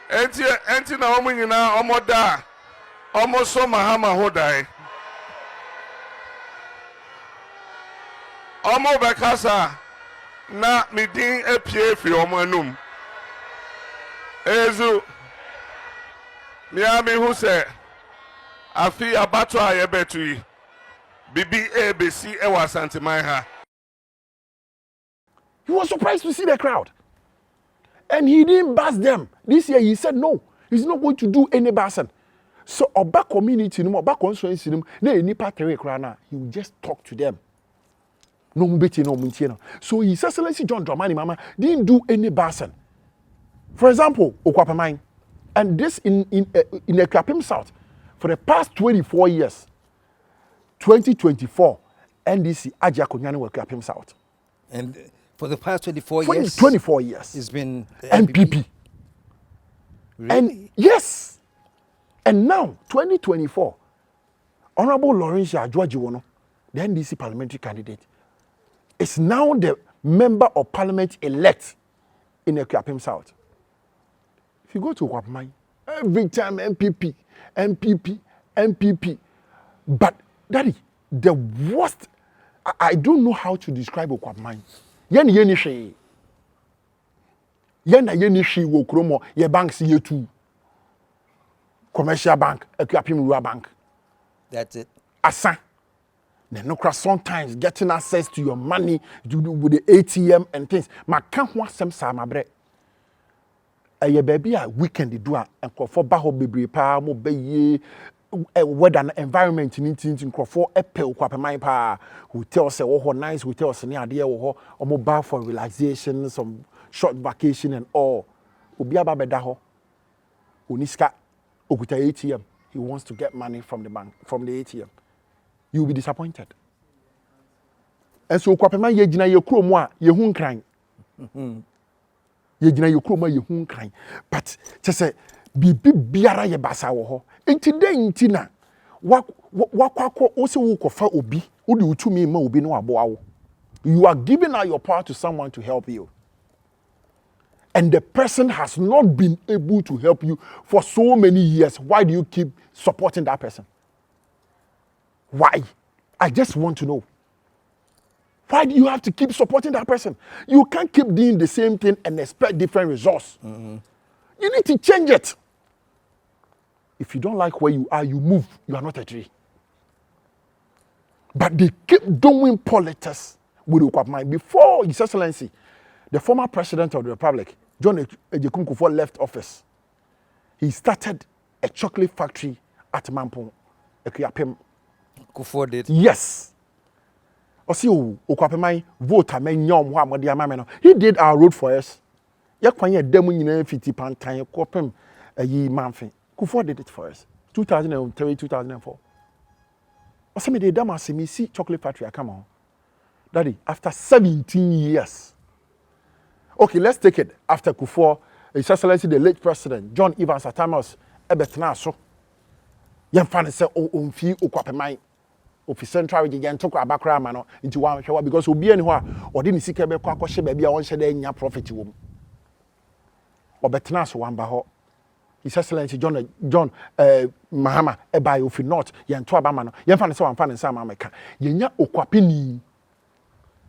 Speaker 7: Entina omu nyina omoda. Omo so Mahama hodai. Omo bekasa na midin epie fi omo anum. Ezu Miami hu se afi abato ayebetu yi. Bibi ABC ewa Santimaiha.
Speaker 6: He was surprised to see the crowd. And he didn't bash them. This year he said no. He's not going to do any bashing. So Oba community, Oba constituency, he will just talk to them. So His Excellency John Dramani Mahama didn't do any bashing. For example, Okwapamine. And this in Ekrapim South, for the past 24 years, 2024, NDC Aja Konyani will Ekrapim South.
Speaker 3: And for the past 24 years?
Speaker 6: 24 years.
Speaker 3: It's been
Speaker 6: MPP.
Speaker 3: Really?
Speaker 6: And yes. And now, 2024, Honorable Lawrence Adwojiwono, the NDC parliamentary candidate, is now the member of parliament elect in Ekrapim South. If you go to Wapmai, every time MPP. But, Daddy, the worst, I don't know how to describe Wapmai. Yeni she wokromo, ye banks ye too. commercial bank, Ekuapem Rural Bank.
Speaker 3: That's it.
Speaker 6: Asa. Then sometimes getting access to your money with the ATM and things. Ma can't want some samabre. A baby a weekend do and for baho baby pa mo be weather and environment in for Apple kwapemai pa hotel say oh nice hotels near there or mobile for relaxation, some short vacation and all. Obi ababeda ho. Oniska okuta ATM. He wants to get money from the bank, from the ATM. You will be disappointed. And so kwapemai ye jina ye kro mo a ye hu nkran. Ye jina ye kro mo ye hu nkran. But just say bibi biara ye basa wo ho. Enti den nti na wakwakọ o se wo kofa obi, o de utumi ma obi no aboa wo. You are giving out your power to someone to help you. And the person has not been able to help you for so many years. Why do you keep supporting that person? Why? I just want to know. Why do you have to keep supporting that person? You can't keep doing the same thing and expect different results. You need to change it. If you don't like where you are, you move. You are not a tree. But they keep doing politics with Okwapemai. Before His Excellency, the former president of the Republic, John Ejekun Kufuor, left office, he started a chocolate factory at Mampong, Ekuapem.
Speaker 3: Kufuor did?
Speaker 6: Yes. Okwapemai vote he did our road for us. Kufuor did it for us. 2003, 2004. Me see chocolate factory I come on. Daddy, after 17 years. Okay, let's take it. After Kufuor, His Excellency the late president, John Evans Atamos, ebetna so. Yemfane say omfi Okwapemai. Of central region talk about crime into one shower because we'll be anywhere or didn't see Quebec Quaco baby on shade profit womb. Or betnas one baho. His Excellency John Mahama, a by if not, Yan Twabamano, Yanfan so fan and Sam America. Yenya Okwapini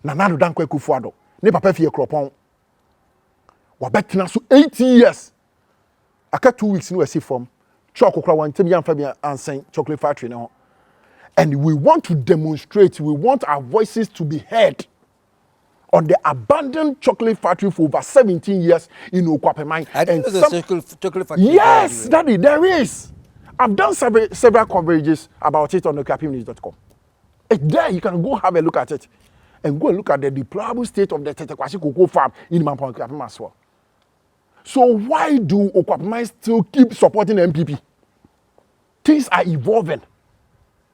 Speaker 6: Nanado Danque Kufuado, Nepa Pefia Cropon. Wabetna so 80 years. I cut 2 weeks in a sea form. Chocolate one, Timian Fabian and Saint Chocolate Factory now. And we want to demonstrate, we want our voices to be heard on the abandoned chocolate factory for over 17 years in Okwapemai.
Speaker 3: I didn't know the chocolate factory.
Speaker 6: Yes, Daddy, there is. I've done several coverages about it on okapimnews.com. There you can go have a look at it and go and look at the deplorable state of the Tetekwasi cocoa farm in Mampong Okwapemai as well. So why do Okwapemai still keep supporting MPP? Things are evolving.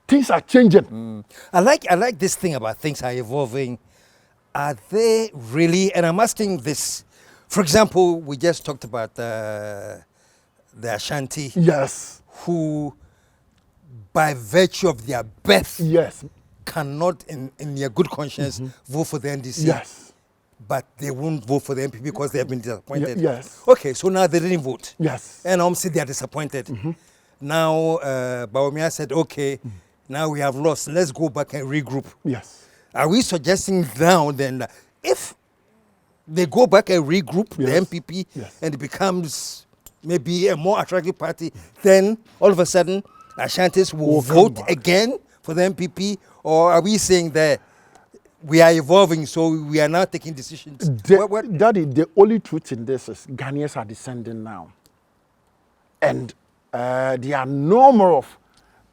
Speaker 6: Things are changing.
Speaker 3: I like this thing about things are evolving. Are they really? And I'm asking this. For example, we just talked about the Ashanti.
Speaker 6: Yes.
Speaker 3: Who, by virtue of their birth,
Speaker 6: yes,
Speaker 3: cannot, in their good conscience, vote for the NDC.
Speaker 6: Yes.
Speaker 3: But they won't vote for the MPP because they have been disappointed.
Speaker 6: Yes.
Speaker 3: Okay, so now they didn't vote.
Speaker 6: Yes.
Speaker 3: And obviously they are disappointed. Now, Bawumia said, okay, now we have lost. Let's go back and regroup.
Speaker 6: Yes.
Speaker 3: Are we suggesting now then that if they go back and regroup the MPP and it becomes maybe a more attractive party, then all of a sudden Ashantis will vote again for the MPP? Or are we saying that we are evolving, so we are now taking decisions?
Speaker 6: Daddy, the only truth in this is Ghanaians are descending now. And there are no more of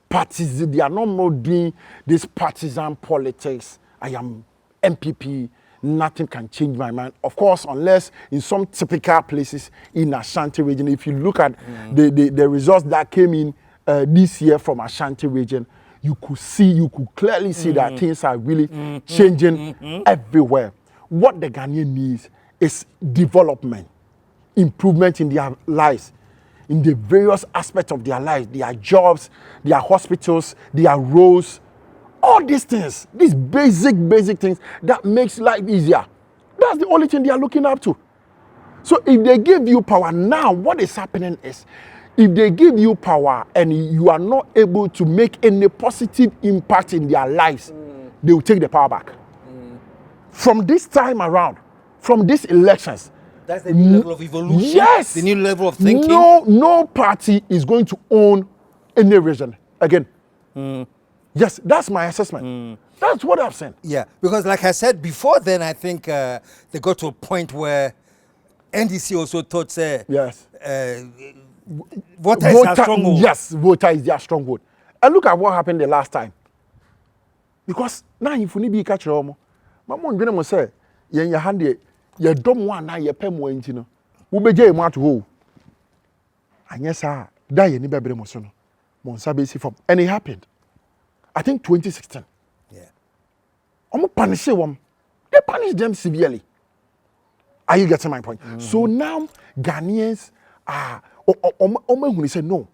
Speaker 6: parties, they are no more doing this partisan politics. I am MPP, nothing can change my mind. Of course, unless in some typical places in Ashanti region, if you look at the results that came in this year from Ashanti region, you could clearly see that things are really changing everywhere. What the Ghanaian needs is development, improvement in their lives, in the various aspects of their lives, their jobs, their hospitals, their roads, all these things, these basic things that makes life easier. That's the only thing they are looking up to. So if they give you power now, what is happening is, if they give you power and you are not able to make any positive impact in their lives, they will take the power back. From this time around, from these elections,
Speaker 3: That's the new level of evolution.
Speaker 6: Yes.
Speaker 3: The new level of thinking.
Speaker 6: No party is going to own any region again. Yes, that's my assessment. That's what I've said.
Speaker 3: Yeah, because like I said before, then I think they got to a point where NDC also thought, say,
Speaker 6: yes,
Speaker 3: voter is their stronghold.
Speaker 6: Yes, voter is their stronghold. And look at what happened the last time. Because now if you need to catch your my mom gonna say, your hand you don't want now your pen more into we be jay to hold. And yes, sir, die any baby mosono. Monsabe from and it happened. I think 2016.
Speaker 3: Yeah.
Speaker 6: Punish them. They punish them severely. Are you getting my point? So now Ghanaians are who say no.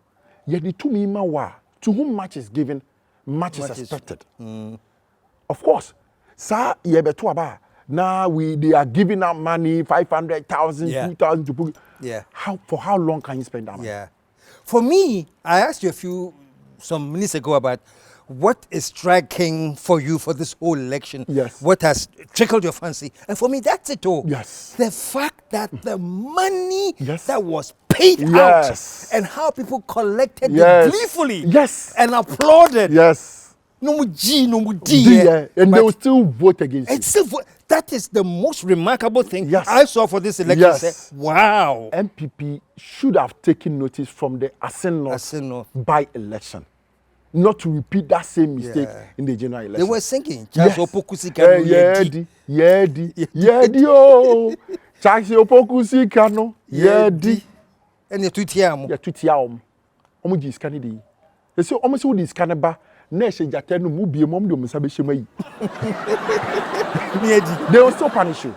Speaker 6: Yet the two mean to whom much is given, much is expected. Of course. Sir, now they are giving out money, 500,000, 2,000 to put.
Speaker 3: Yeah.
Speaker 6: For how long can you spend that money?
Speaker 3: Yeah. For me, I asked you some minutes ago about what is striking for you for this whole election.
Speaker 6: Yes.
Speaker 3: What has trickled your fancy? And for me, that's it all.
Speaker 6: Yes.
Speaker 3: The fact that the money
Speaker 6: yes.
Speaker 3: that was paid
Speaker 6: yes.
Speaker 3: out and how people collected
Speaker 6: yes.
Speaker 3: it gleefully
Speaker 6: yes.
Speaker 3: and applauded.
Speaker 6: Yes.
Speaker 3: No D. Yeah.
Speaker 6: And they will still vote against it.
Speaker 3: Still that is the most remarkable thing
Speaker 6: yes.
Speaker 3: I saw for this election.
Speaker 6: Yes.
Speaker 3: Wow.
Speaker 6: MPP should have taken notice from the Aseno by election. Not to repeat that same mistake in the general election.
Speaker 3: They were singing.
Speaker 6: Yes. Yedi oh. Charles Opokusi Kano. Yedi.
Speaker 3: And you tweetiam.
Speaker 6: Ya tweetiam. Omo ji scan dey. They say omo say we scan ba na she jata no mu bie mom de omo sabe shema yi. They will still punish you.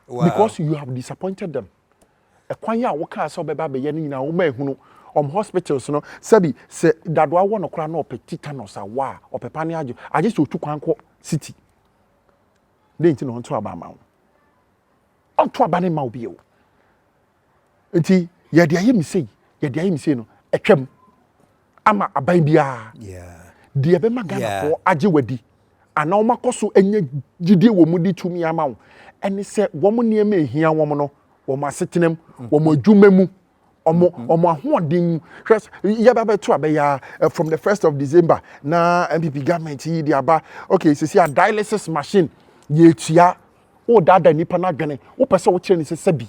Speaker 6: Wow. Because you have disappointed them. E kwan ya wo ka so beba be ye ni na wo ma ehunu hospitals no sabi se dadwa wo no kra na opetitanos awa opepane ajo aje so tu kwan ko city dey nti no onto aba ma wo onto aba ne ma obi e wo nti ye de aye mi sei no etwam ama aban bia de be magana ko aje wadi ana o makoso enye gidie wo mu di tumi ama wo ene se wo mu ne ma ehia wo mu no wo ma setenam wo ma dwuma mu omo ahoden yaba to abeya from the 1st of December na MPP government yi di aba okay see a dialysis machine ye tua o dada nipa na dwene wo pese wo kire ni sesabi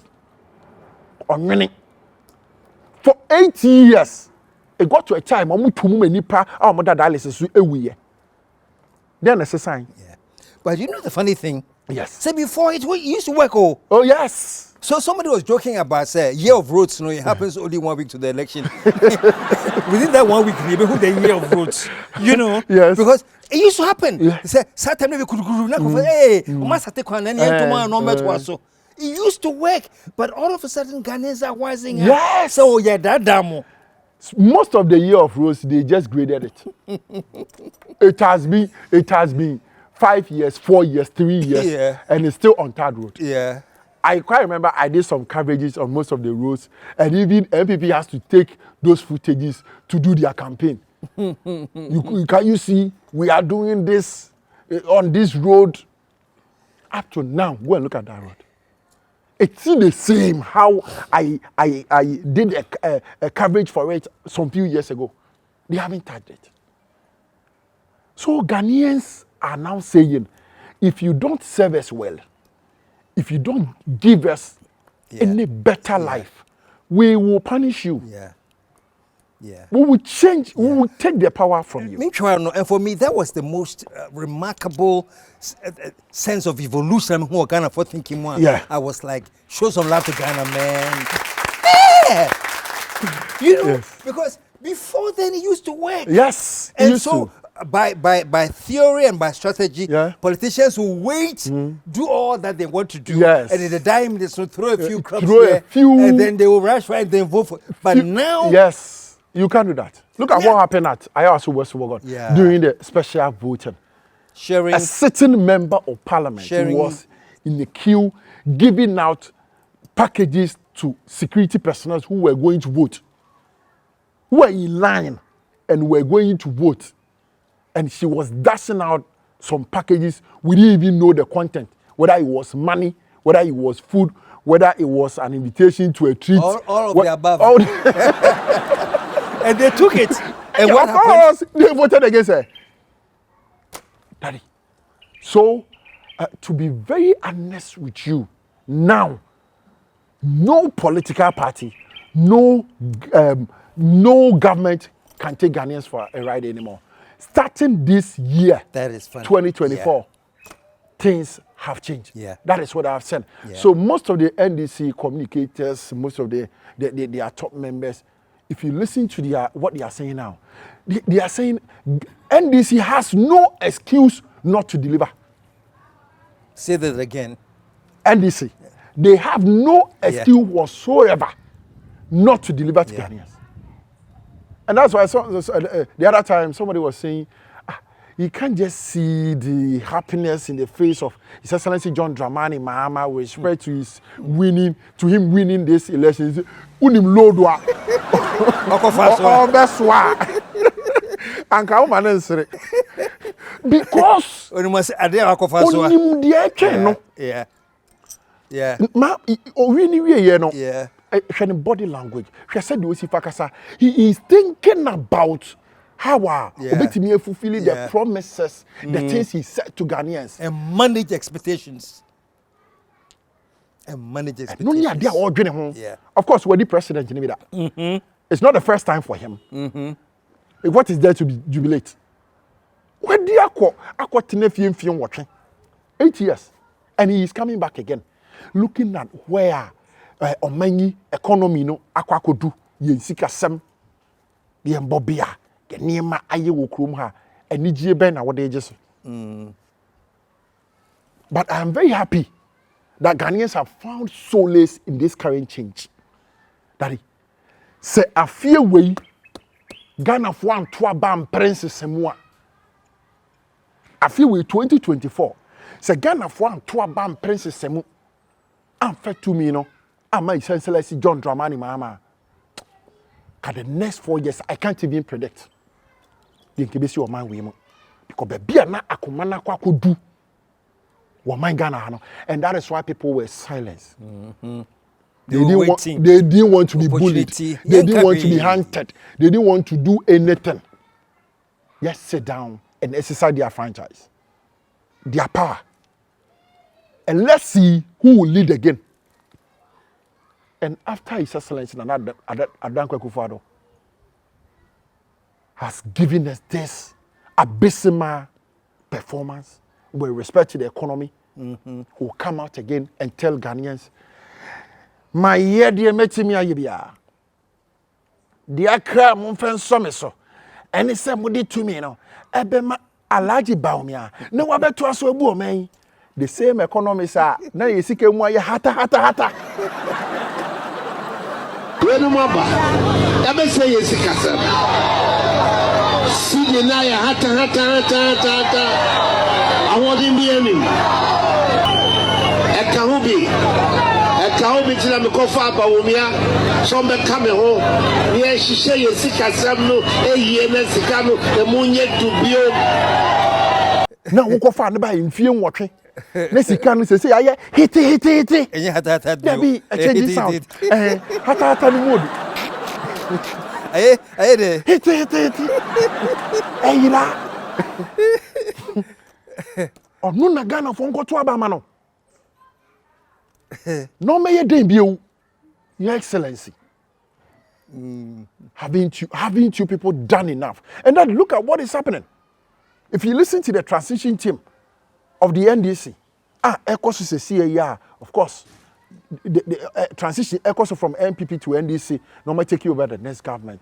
Speaker 6: onwene for 8 years it got to a time omo tumu nipa a omo dada dialysis so ewuye then it's a sign.
Speaker 3: Yeah. But you know the funny thing?
Speaker 6: Yes.
Speaker 3: Say before it used to work. Oh
Speaker 6: yes.
Speaker 3: So somebody was joking about say year of roads. No, it happens only 1 week to the election. Within that 1 week, maybe who the year of roads, you know?
Speaker 6: Yes.
Speaker 3: Because it used to happen.
Speaker 6: Yeah.
Speaker 3: Say certain we could hey, it used to work, but all of a sudden Ghanaians are wising up.
Speaker 6: Yes.
Speaker 3: So yeah, that damo.
Speaker 6: Most of the year of roads, they just graded it. It has been 5 years, 4 years, 3 years, and it's still on third road.
Speaker 3: Yeah.
Speaker 6: I quite remember I did some coverages on most of the roads, and even MPP has to take those footages to do their campaign. Can you see we are doing this on this road up to now? Go and look at that road. It's still the same how I did a coverage for it some few years ago. They haven't touched it. So Ghanaians are now saying, if you don't serve us well, if you don't give us any better life, we will punish you.
Speaker 3: Yeah.
Speaker 6: We will change, we will take the power from you.
Speaker 3: And for me, that was the most remarkable sense of evolution. Ghana for thinking more.
Speaker 6: Yeah.
Speaker 3: I was like, show some love to Ghana, man. Yeah. You know, because before then it used to work.
Speaker 6: Yes.
Speaker 3: And so by theory and by strategy, politicians will wait, do all that they want to do, and in the time they throw a few crops there, and then they will rush right and then vote for. But now,
Speaker 6: you can't do that. Look at what happened at Ayasu West Wogon during the special voting. A sitting member of parliament was in the queue giving out packages to security personnel who were going to vote, who were in line and were going to vote. And she was dashing out some packages. We didn't even know the content, whether it was money, whether it was food, whether it was an invitation to a treat.
Speaker 3: All of the above. And they took it. And what
Speaker 6: of course, they voted against her. Daddy. So, to be very honest with you, now, no political party, no government can take Ghanaians for a ride anymore. Starting this year,
Speaker 3: that is funny.
Speaker 6: 2024, things have changed.
Speaker 3: Yeah.
Speaker 6: That is what I've said.
Speaker 3: Yeah.
Speaker 6: So most of the NDC communicators, most of their top members, if you listen to what they are saying now, they are saying NDC has no excuse not to deliver.
Speaker 3: Say that again.
Speaker 6: NDC, they have no excuse whatsoever not to deliver to Ghanaians. And that's why the other time somebody was saying, you can't just see the happiness in the face of His Excellency John Dramani Mahama with respect to him winning this election. Unim lodwa. Because body language. He is thinking about how fulfilling the promises, the things he said to Ghanaians.
Speaker 3: And manage expectations.
Speaker 6: Of course, we're the president. It's not the first time for him. What is there to jubilate? 8 years. And he is coming back again. Looking at where Omanyi economy no akwakodu yensika sem ye mbobia ye niema aye wo krom ha anigye ben na wode eje so. But I am very happy that Ghanaians have found solace in this current change. Daddy, say afie wei Ghana fo anto aba prince semua. Afie wei 2024. Say Ghana fo anto aba prince semu. Amfa to me no. My Excellency John Dramani Mahama. The next 4 years, I can't even predict. Because na akumana kwa kudu Ghana, and that is why people were silenced. They didn't want to be bullied. They didn't want to be hunted. They didn't want to do anything. Just sit down and exercise their franchise, their power, and let's see who will lead again. And after His Excellency Adan Akufo-Addo has given us this abysmal performance with respect to the economy, will come out again and tell Ghanaians, my year dear metimi ayebia. Dear cry monfen someso. And it's somebody to me no. Ebema alaji Bawumia. No wabeto aso ebu omen. The same economy sa na yesike mu aye hata.
Speaker 12: When maba, ebe say yesikasa. Sidi na ya hata. Awodi bi emi. Ekahubi tina me kofa Bawumia. So me kame ho. Ye shishe yesikasa no eye na sika no emunye dubio.
Speaker 6: Na wo kofa ne ba mfie nwotwe. Na sika no say aye hiti.
Speaker 3: Enye hata.
Speaker 6: Debi a change sound. Hata no mood.
Speaker 3: Aye de.
Speaker 6: Hiti. Eyira. Onu na Ghana fo nkoto abama no. No me ye den bio. Your Excellency. Haven't you people done enough? And then look at what is happening. If you listen to the transition team of the NDC, of course, the transition echoes from MPP to NDC, no matter take you over the next government.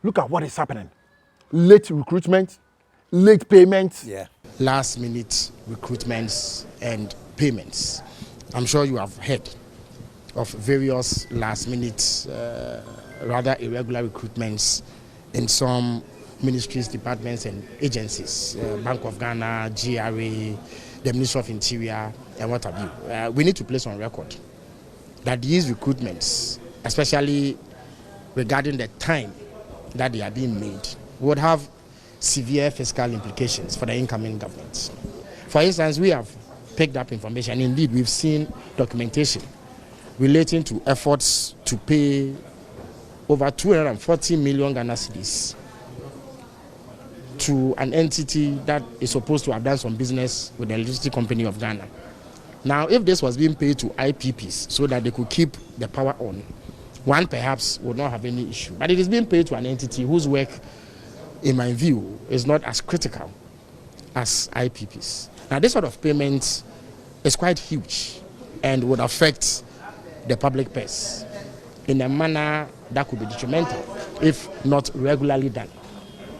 Speaker 6: Look at what is happening. Late recruitment, late payments.
Speaker 13: Yeah. Last minute recruitments and payments. I'm sure you have heard of various last minute, rather irregular recruitments in some ministries, departments and agencies. Bank of Ghana, GRA, the Ministry of Interior, and what have you. We need to place on record that these recruitments, especially regarding the time that they are being made, would have severe fiscal implications for the incoming government. For instance, we have picked up information, indeed we've seen documentation relating to efforts to pay over 240 million Ghana cedis to an entity that is supposed to have done some business with the Electricity Company of Ghana. Now, if this was being paid to IPPs so that they could keep the power on, one perhaps would not have any issue. But it is being paid to an entity whose work, in my view, is not as critical as IPPs. Now, this sort of payment is quite huge and would affect the public purse in a manner that could be detrimental if not regularly done.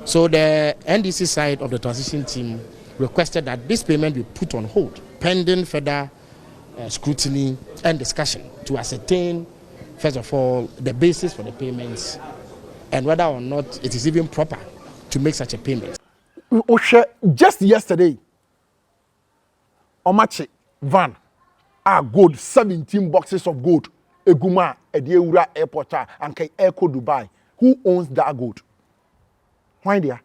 Speaker 13: So the NDC side of the transition team requested that this payment be put on hold pending further scrutiny and discussion to ascertain, first of all, the basis for the payments and whether or not it is even proper to make such a payment.
Speaker 6: Just yesterday, Omachi van, gold, 17 boxes of gold, Eguma, Ediura Airport, and Echo Dubai. Who owns that gold? Why there?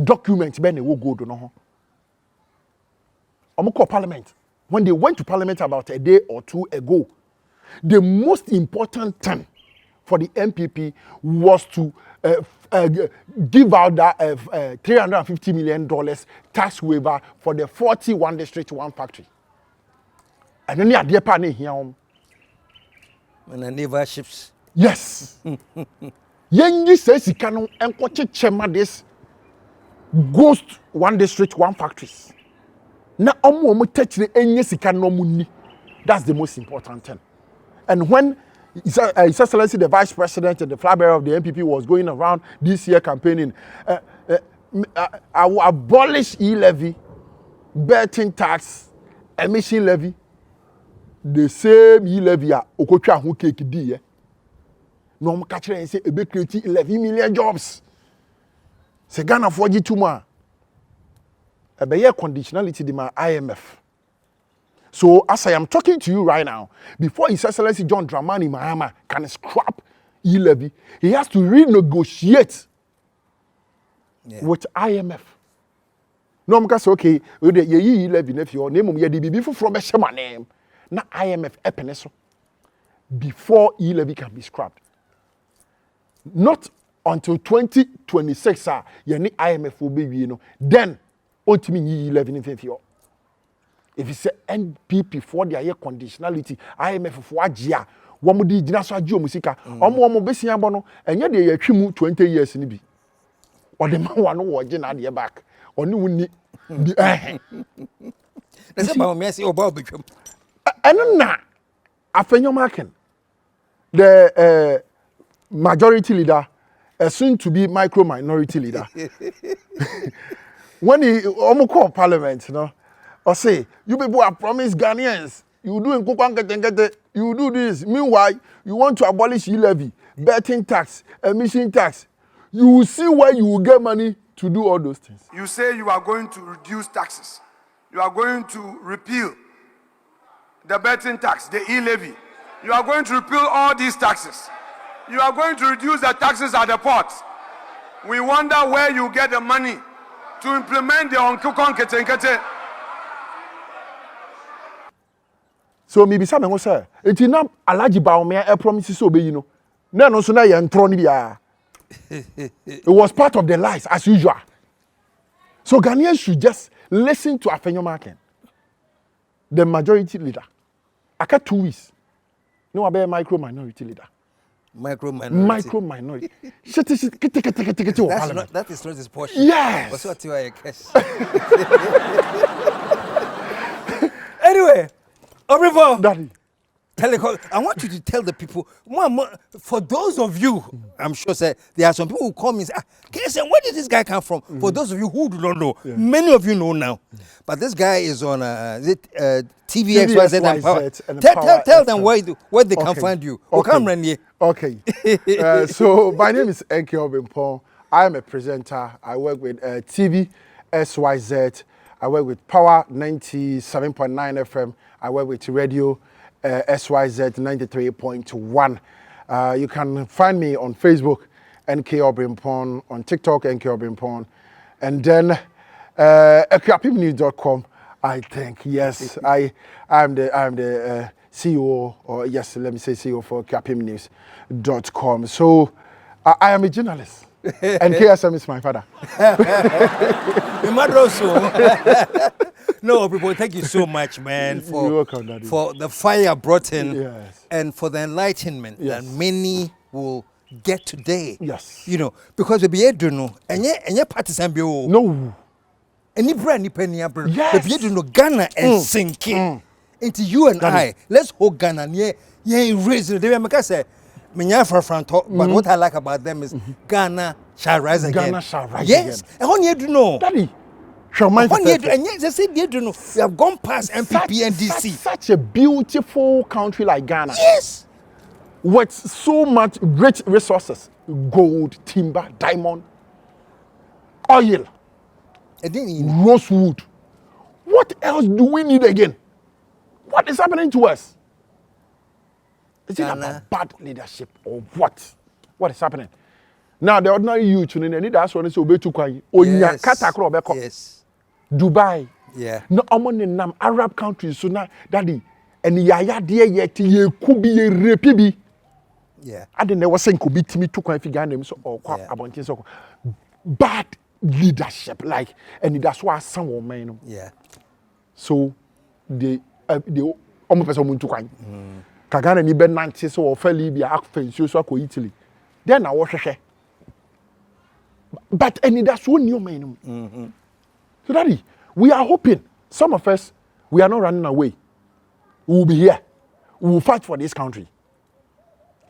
Speaker 6: Documents, Ben, will go to no. Omoko Parliament. When they went to Parliament about a day or two ago, the most important thing for the MPP was to give out that $350 million tax waiver for the 41 district, one factory. And then the partner here.
Speaker 3: And the naval ships.
Speaker 6: Yes. Yengi says he can and this ghost one district, one factories. Now, that's the most important thing. And when His Excellency the Vice President and the flag bearer of the MPP was going around this year campaigning, I will abolish e-levy, betting tax, emission levy, the same e-levy Okocha who cake D. No more catcher and say a big creating 11 million jobs. Say Ghana for G2 a better conditionality to my IMF. So as I am talking to you right now, before His Excellency John Dramani Mahama can scrap e-levy, he has to renegotiate with IMF. No, I'm say okay, ye e-levy if your name ye the before from a shaman name. Na IMF epeneso before e-levy can be scrapped. Not until 2026, ye ni IMF will be, you know. Then, ultimately e-levy in favor. If you say NPP for their year conditionality, IMF for Ajia, one would do Jinaso Ajo Musica, Omo Bessia Bono, and yet they are 20 years in the or the man one who are the back, or no need the That's about Messi or Bob. And now, after your marking, the majority leader, soon to be micro minority leader. When he almost called parliament, you know. Or say, you people have promised Ghanaians, you do in Kukwangete, you do this. Meanwhile, you want to abolish e-levy, betting tax, emission tax. You will see where you will get money to do all those things.
Speaker 14: You say you are going to reduce taxes. You are going to repeal the betting tax, the e-levy. You are going to repeal all these taxes. You are going to reduce the taxes at the port. We wonder where you get the money to implement the Onkukon.
Speaker 6: So maybe some say it is not Alaji Bawumia a promises so be you know. No so na ye ntro ni bia. It was part of the lies as usual. So Ghanaians should just listen to Afenyo Marken, the majority leader. Aka 2 weeks. No abe micro minority leader.
Speaker 3: Micro minority. That is not his portion.
Speaker 6: Yes.
Speaker 3: What's what you are Anyway, Obrempong,
Speaker 6: Daddy,
Speaker 3: I want you to tell the people, for those of you, I'm sure there are some people who call me and say, KSM, where did this guy come from? For those of you who do not know, many of you know now. But this guy is on TVX, and Power. Tell them where they can find you.
Speaker 6: Okay. So my name is Obrempong. I am a presenter. I work with TV SYZ. I work with Power 97.9 FM. I work with Radio SYZ 93.1. You can find me on Facebook, NK Obrempong, on TikTok, NK Obrempong, and then equiapimnews.com. I think yes, I'm the CEO, or yes, let me say CEO for KPMnews.com. So I am a journalist, and KSM is my father.
Speaker 3: Your mother also. No, people, thank you so much, man,
Speaker 6: You're welcome, Daddy.
Speaker 3: for the fire brought in,
Speaker 6: Yes.
Speaker 3: and for the enlightenment
Speaker 6: Yes.
Speaker 3: that many will get today.
Speaker 6: Yes.
Speaker 3: You know, because we be able to know, and yeah, partisan be
Speaker 6: no.
Speaker 3: Any brand, any penny,
Speaker 6: Yes.
Speaker 3: we be able to know Ghana and sink it into you and I. Let's hold Ghana, yeah, raise it. They make us say, "Menya for front talk," but what I like about them is Ghana shall rise again.
Speaker 6: Ghana shall rise
Speaker 3: yes.
Speaker 6: again.
Speaker 3: And how you do know?
Speaker 6: Daddy.
Speaker 3: And yes, I said, you know, we have gone past MPP and NDC.
Speaker 6: Such a beautiful country like Ghana.
Speaker 3: Yes.
Speaker 6: With so much rich resources, gold, timber, diamond, oil, rosewood. What else do we need again? What is happening to us? Is it about bad leadership or what? What is happening? Now the ordinary youth, you need that's what they to kwai. Yes. Dubai.
Speaker 3: Yeah.
Speaker 6: No, I'm Arab countries. So now, Daddy, and yaya dear yet ye could be a repibi.
Speaker 3: Yeah.
Speaker 6: I didn't know what saying could be Timmy to quite figure names or about so bad leadership, like, and that's why someone man.
Speaker 3: Yeah.
Speaker 6: So the almost person to quite. Kagana ni ben 90 so or Libya, Akfen, so ko Italy. Then I was a but and that's one new man. So, Daddy, we are hoping, some of us, we are not running away. We will be here. We will fight for this country.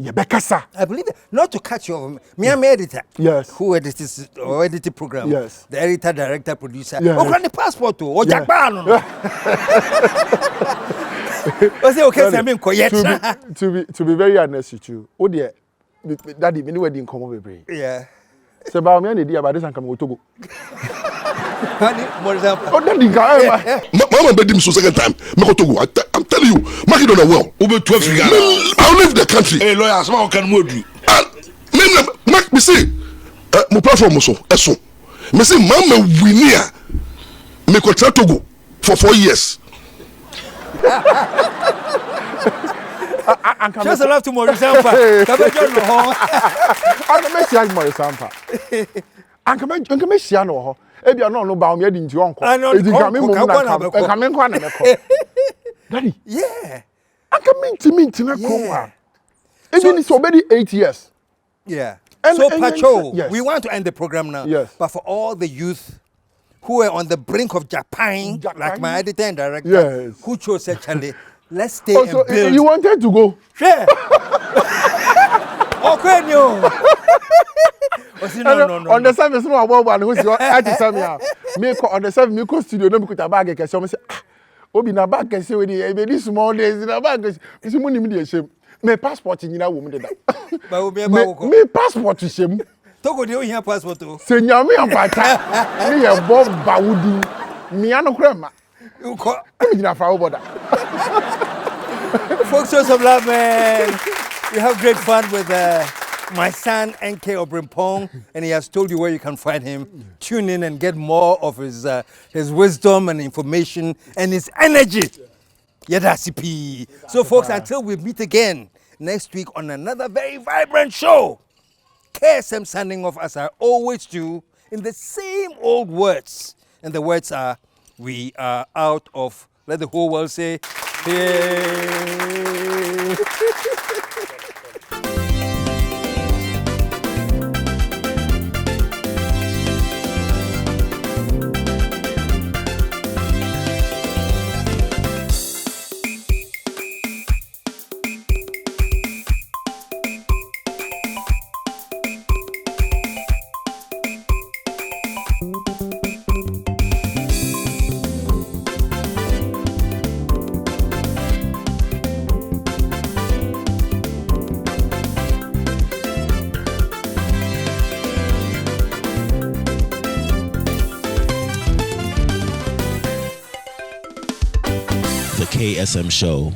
Speaker 6: Yebekasa.
Speaker 3: I believe it. Not to catch you off. Me, I'm editor.
Speaker 6: Yes.
Speaker 3: Who edits or edit the program?
Speaker 6: Yes.
Speaker 3: The editor, director, producer.
Speaker 6: Yes.
Speaker 3: Oh, grant the passport to. Oh, Japan.
Speaker 6: To be very honest with you, oh dear, Daddy, many wedding come over.
Speaker 3: Yeah.
Speaker 6: So, about me, idea about this and come to Togo.
Speaker 7: Oh, Daddy, Mama bed him so second time. I'm telling you, mark it on a well. Over 12 years. I'll leave the country. Hey, lawyer, how can we do? Mark me say, my platform so, eso. Me say, Mama Winia, me contract Togo for 4 years.
Speaker 3: Just enough to Maurice Sampa.
Speaker 6: I'm going to make Maurice Sampa. I'm going to make Siano. Ebi ano no ba o me di nti onko. Edi ka me mo na ka me nkwa na me ko. Daddy.
Speaker 3: Yeah.
Speaker 6: Aka minti na ko. Ebi so already 8 years.
Speaker 3: Yeah. So Pacho, we want to end the program now.
Speaker 6: Yes.
Speaker 3: But for all the youth who are on the brink of Japan, like my editor and director,
Speaker 6: yes,
Speaker 3: who chose actually, let's stay and build.
Speaker 6: You wanted to go?
Speaker 3: Sure. Okay, no. No.
Speaker 6: On the service, no one who's your artist. Me on the service, me go studio, no me put a bag. I say, Obi na bag. I say, we this small days in a bag. It's money me shame. Me passport in a woman. Me passport is shame.
Speaker 3: Togo do you have passport?
Speaker 6: Say nyame ampata. Me a Bob Bawudi. Me ano krema.
Speaker 3: You call.
Speaker 6: Me na fa border.
Speaker 3: Folks, show some love, man. We have great fun with my son, NK Obrempong, and he has told you where you can find him. Tune in and get more of his wisdom and information and his energy. Yedasipi. So, folks, until we meet again next week on another very vibrant show, KSM signing off as I always do in the same old words. And the words are, we are out of, let the whole world say, hey.
Speaker 2: KSM Show.